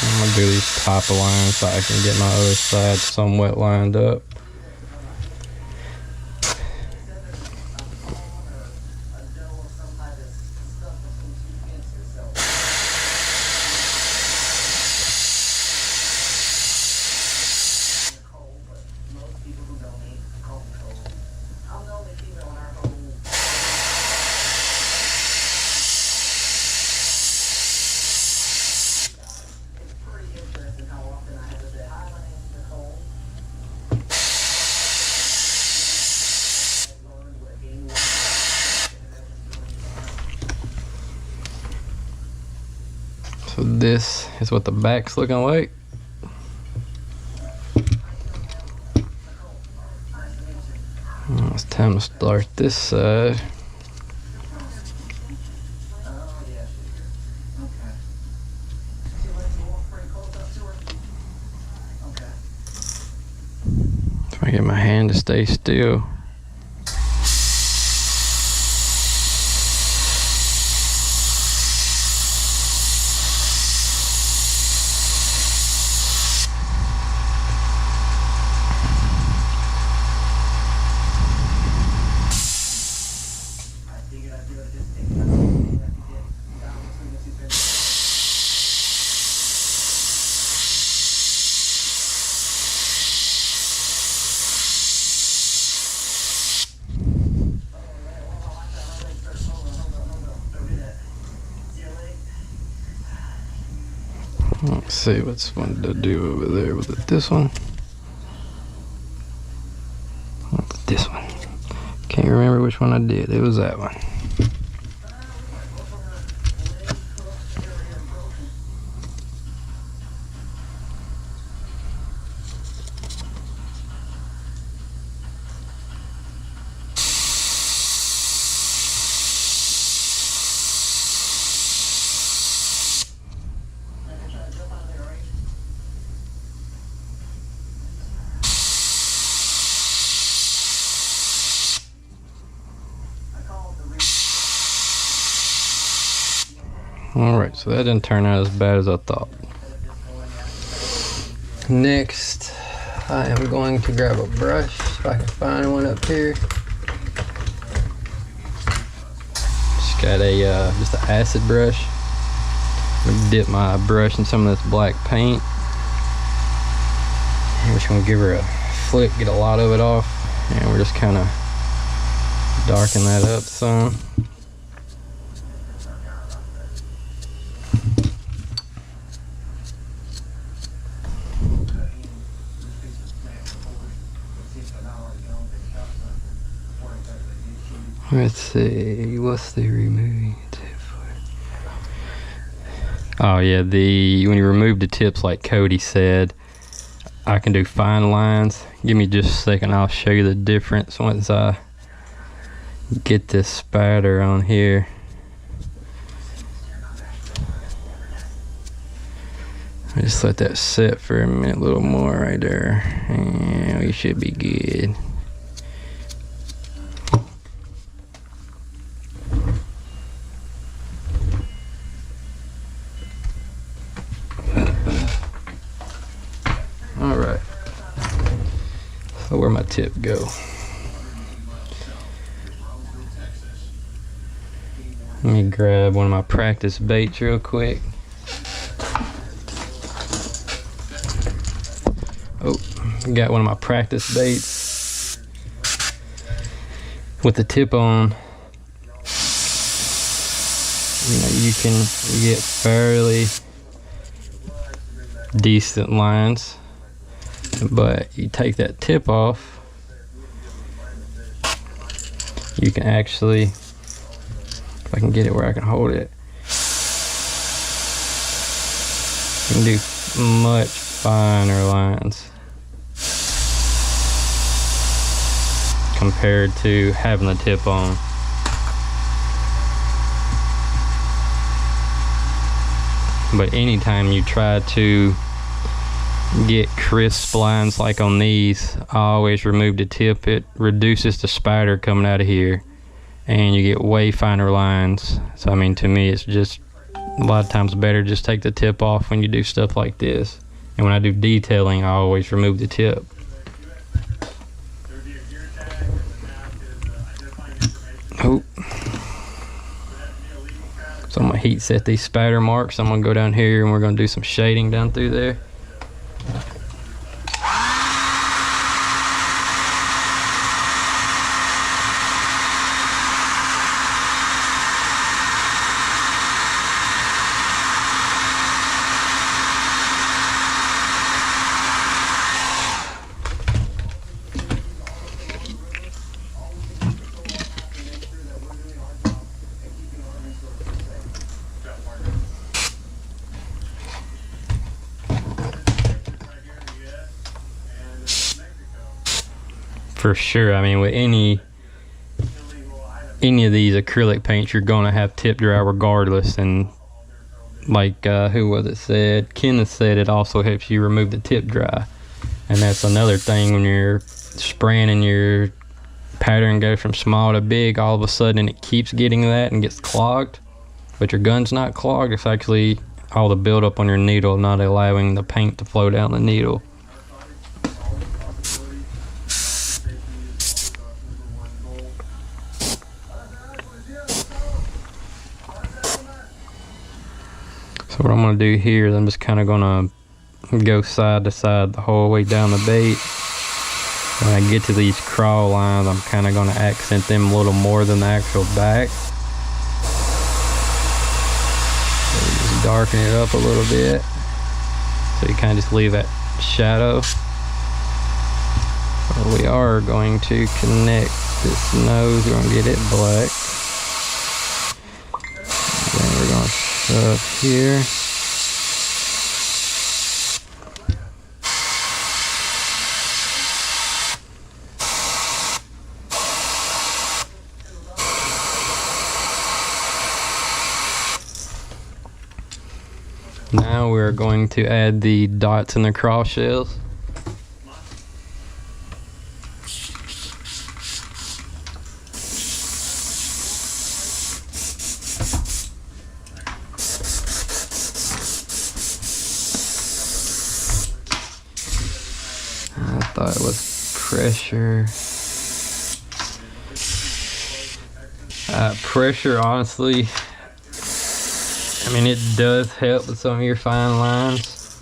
I'm gonna do these top of lines so I can get my other side somewhat lined up. So this is what the back's looking like. Now it's time to start this side. Try to get my hand to stay still. Let's see what's one to do over there. Was it this one? This one. Can't remember which one I did. It was that one. Alright, so that didn't turn out as bad as I thought. Next, I am going to grab a brush, if I can find one up here. Just got a, just an acid brush. I'm gonna dip my brush in some of this black paint. I'm just gonna give her a flick, get a lot of it off, and we're just kind of Darken that up some. Let's see, what's the removing tip for? Oh yeah, when you remove the tips, like Cody said, I can do fine lines. Give me just a second, I'll show you the difference once I get this spatter on here. Just let that sit for a minute, a little more right there, and we should be good. Alright, so where'd my tip go? Let me grab one of my practice baits real quick. Oh, got one of my practice baits with the tip on. You know, you can get fairly decent lines, but you take that tip off, you can actually, if I can get it where I can hold it, you can do much finer lines compared to having the tip on. But anytime you try to get crisp lines like on these, I always remove the tip. It reduces the spider coming out of here and you get way finer lines. So I mean, to me it's just a lot of times better just take the tip off when you do stuff like this. And when I do detailing, I always remove the tip. Oh. So I'm gonna heat set these spatter marks. I'm gonna go down here and we're gonna do some shading down through there. For sure, I mean, with any of these acrylic paints, you're gonna have tip dry regardless. And like who was it said? Kenneth said it also helps you remove the tip dry. And that's another thing when you're spraying and your pattern goes from small to big, all of a sudden it keeps getting that and gets clogged. But your gun's not clogged, it's actually all the buildup on your needle not allowing the paint to flow down the needle. So what I'm going to do here is I'm just kind of going to go side to side the whole way down the bait. When I get to these crawl lines, I'm kind of going to accent them a little more than the actual back. So just darken it up a little bit. So you kind of just leave that shadow. So we are going to connect this nose. We're going to get it black. Then we're going to shove here. Now we're going to add the dots and the cross shells. I thought it was pressure. Pressure, honestly, I mean, it does help with some of your fine lines,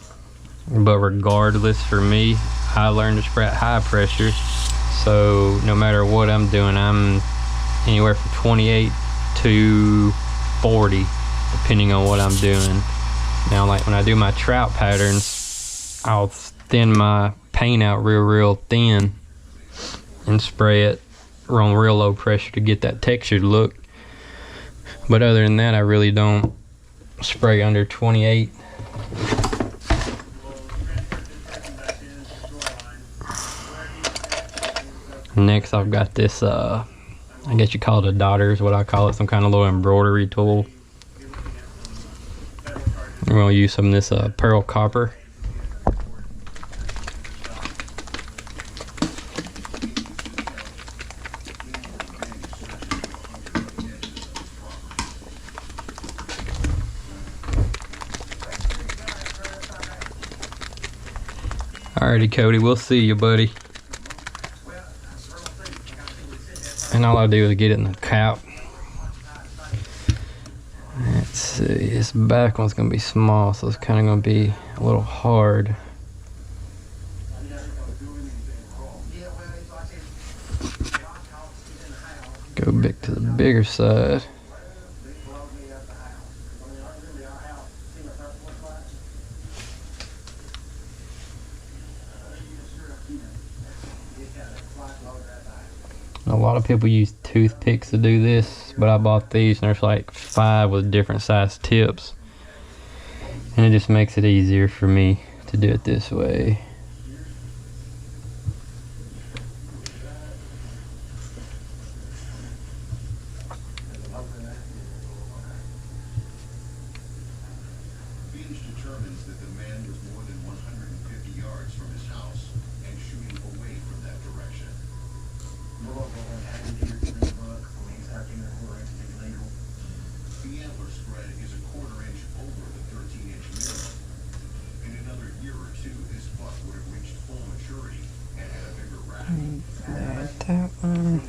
but regardless, for me, I learned to spray at high pressure. So no matter what I'm doing, I'm anywhere from 28 to 40, depending on what I'm doing. Now, like when I do my trout patterns, I'll thin my paint out real thin and spray it on real low pressure to get that textured look. But other than that, I really don't spray under 28. Next, I've got this, I guess you call it a daughter is what I call it, some kind of little embroidery tool. We're going to use some of this pearl copper. Alrighty, Cody, we'll see you, buddy. And all I do is get it in the cap. Let's see, this back one's gonna be small, so it's kind of gonna be a little hard. Go back to the bigger side. A lot of people use toothpicks to do this, but I bought these and there's like 5 with different size tips, and it just makes it easier for me to do it this way. Determines that the man was more than 150 yards from his house and shooting away from that direction. The antler spread is a 1/4 inch over the 13-inch minimum. In another year or two, this buck would have reached full maturity and had a bigger rack. That one.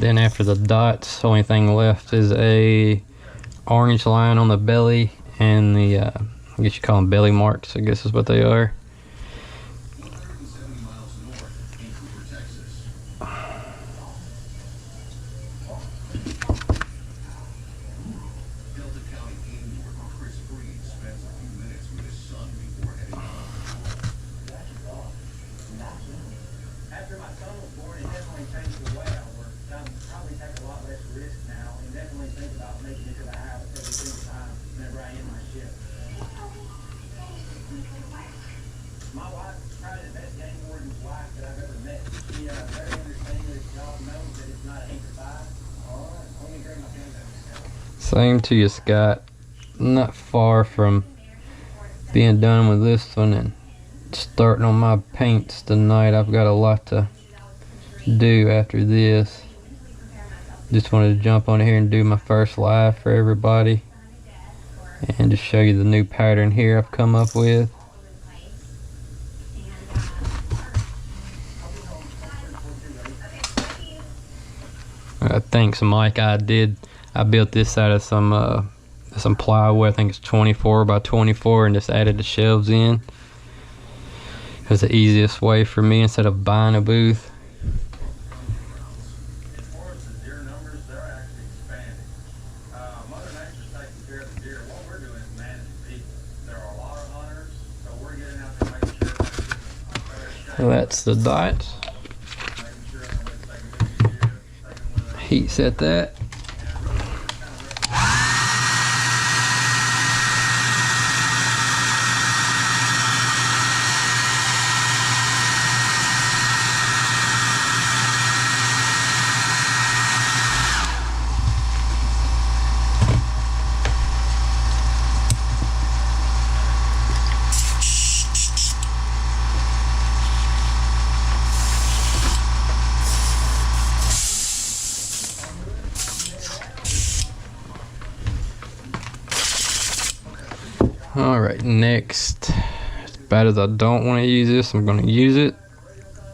Then after the dots, the only thing left is a orange line on the belly and the, I guess you call them belly marks, I guess is what they are. 170 miles north in Cooper, Texas. Delta County Ainsworth Chris Freed spends a few minutes with his son before heading home. After my son was born, it definitely changed the way I work. I probably take a lot less risk now, and definitely think about making it to the house every single time whenever I end my shift. My wife is probably the best game warden's wife that I've ever met. She very understanding of this job, knows that it's not 8 to 5. All right, let me bring my pen down. Same to you, Scott. Not far from being done with this one and starting on my paints tonight. I've got a lot to do after this. Just wanted to jump on here and do my first live for everybody and just show you the new pattern here I've come up with. Thanks, Mike. I built this out of some plywood. I think it's 24 by 24, and just added the shelves in. It was the easiest way for me instead of buying a booth. As far as the deer numbers, they're actually expanding. Mother Nature's taking care of the deer. What we're doing is managing people. There are a lot of hunters, so we're getting out there making sure everybody's So that's the dot. making sure everybody's taking good deer, taking with us. Heat set that. Alright, next. As bad as I don't want to use this, I'm going to use it.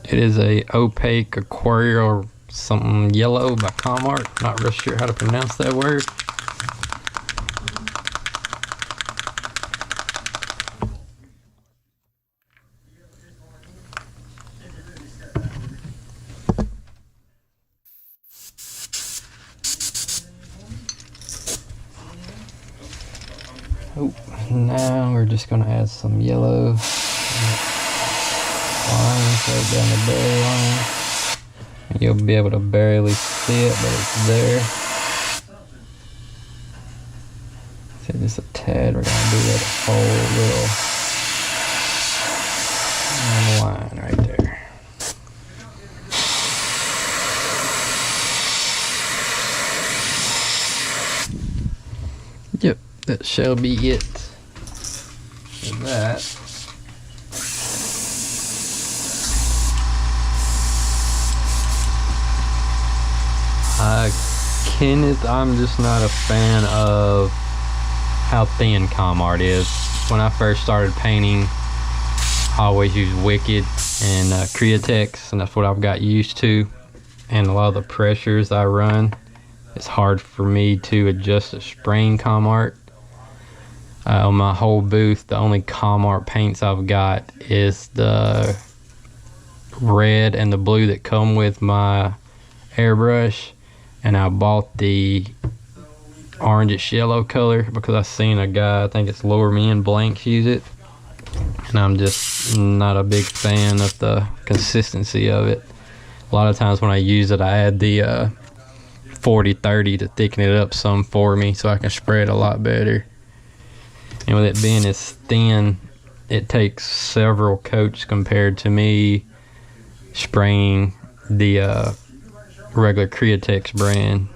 It is a opaque aquaria or something yellow by Comart. Not real sure how to pronounce that word. Oh, now we're just gonna add some yellow lines right down the belly line. You'll be able to barely see it, but it's there. So just a tad, we're gonna do that whole little line right there. Yep, that shall be it for that. Kenneth, I'm just not a fan of how thin Comart is. When I first started painting, I always used Wicked and Createx, and that's what I've got used to. And a lot of the pressures I run, it's hard for me to adjust to spraying Comart. On my whole booth, the only Comart paints I've got is the red and the blue that come with my airbrush. And I bought the orangish yellow color because I seen a guy, I think it's Lower Me and Blanks, use it. And I'm just not a big fan of the consistency of it. A lot of times when I use it, I add the 40-30 to thicken it up some for me so I can spray it a lot better. And with it being as thin, it takes several coats compared to me spraying the regular Createx brand.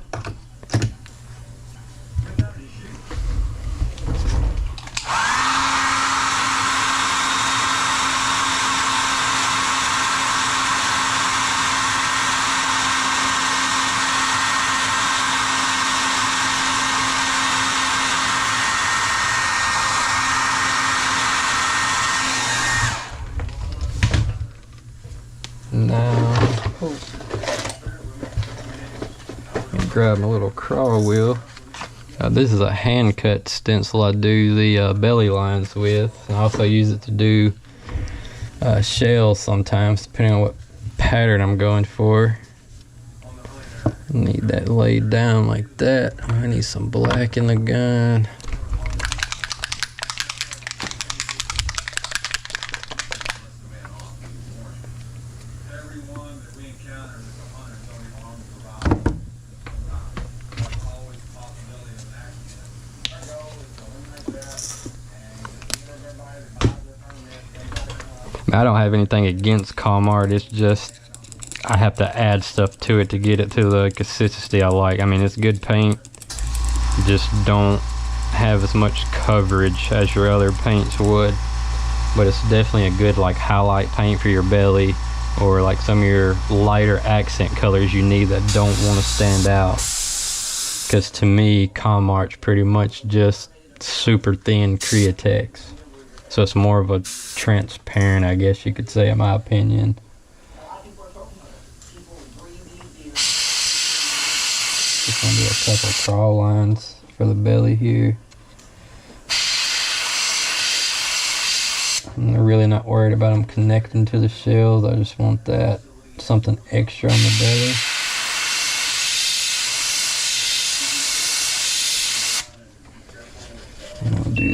Now, grab my little crawl wheel. This is a hand cut stencil I do the belly lines with. I also use it to do shells sometimes, depending on what pattern I'm going for. Need that laid down like that. I need some black in the gun. I don't have anything against Comart, it's just I have to add stuff to it to get it to the consistency I like. I mean, it's good paint, just don't have as much coverage as your other paints would, but it's definitely a good like highlight paint for your belly, or like some of your lighter accent colors you need that don't want to stand out. Because to me, Comart's pretty much just super thin Createx. So it's more of a transparent, I guess you could say, in my opinion. Just gonna do a couple crawl lines for the belly here. I'm really not worried about them connecting to the shells. I just want that something extra on the belly.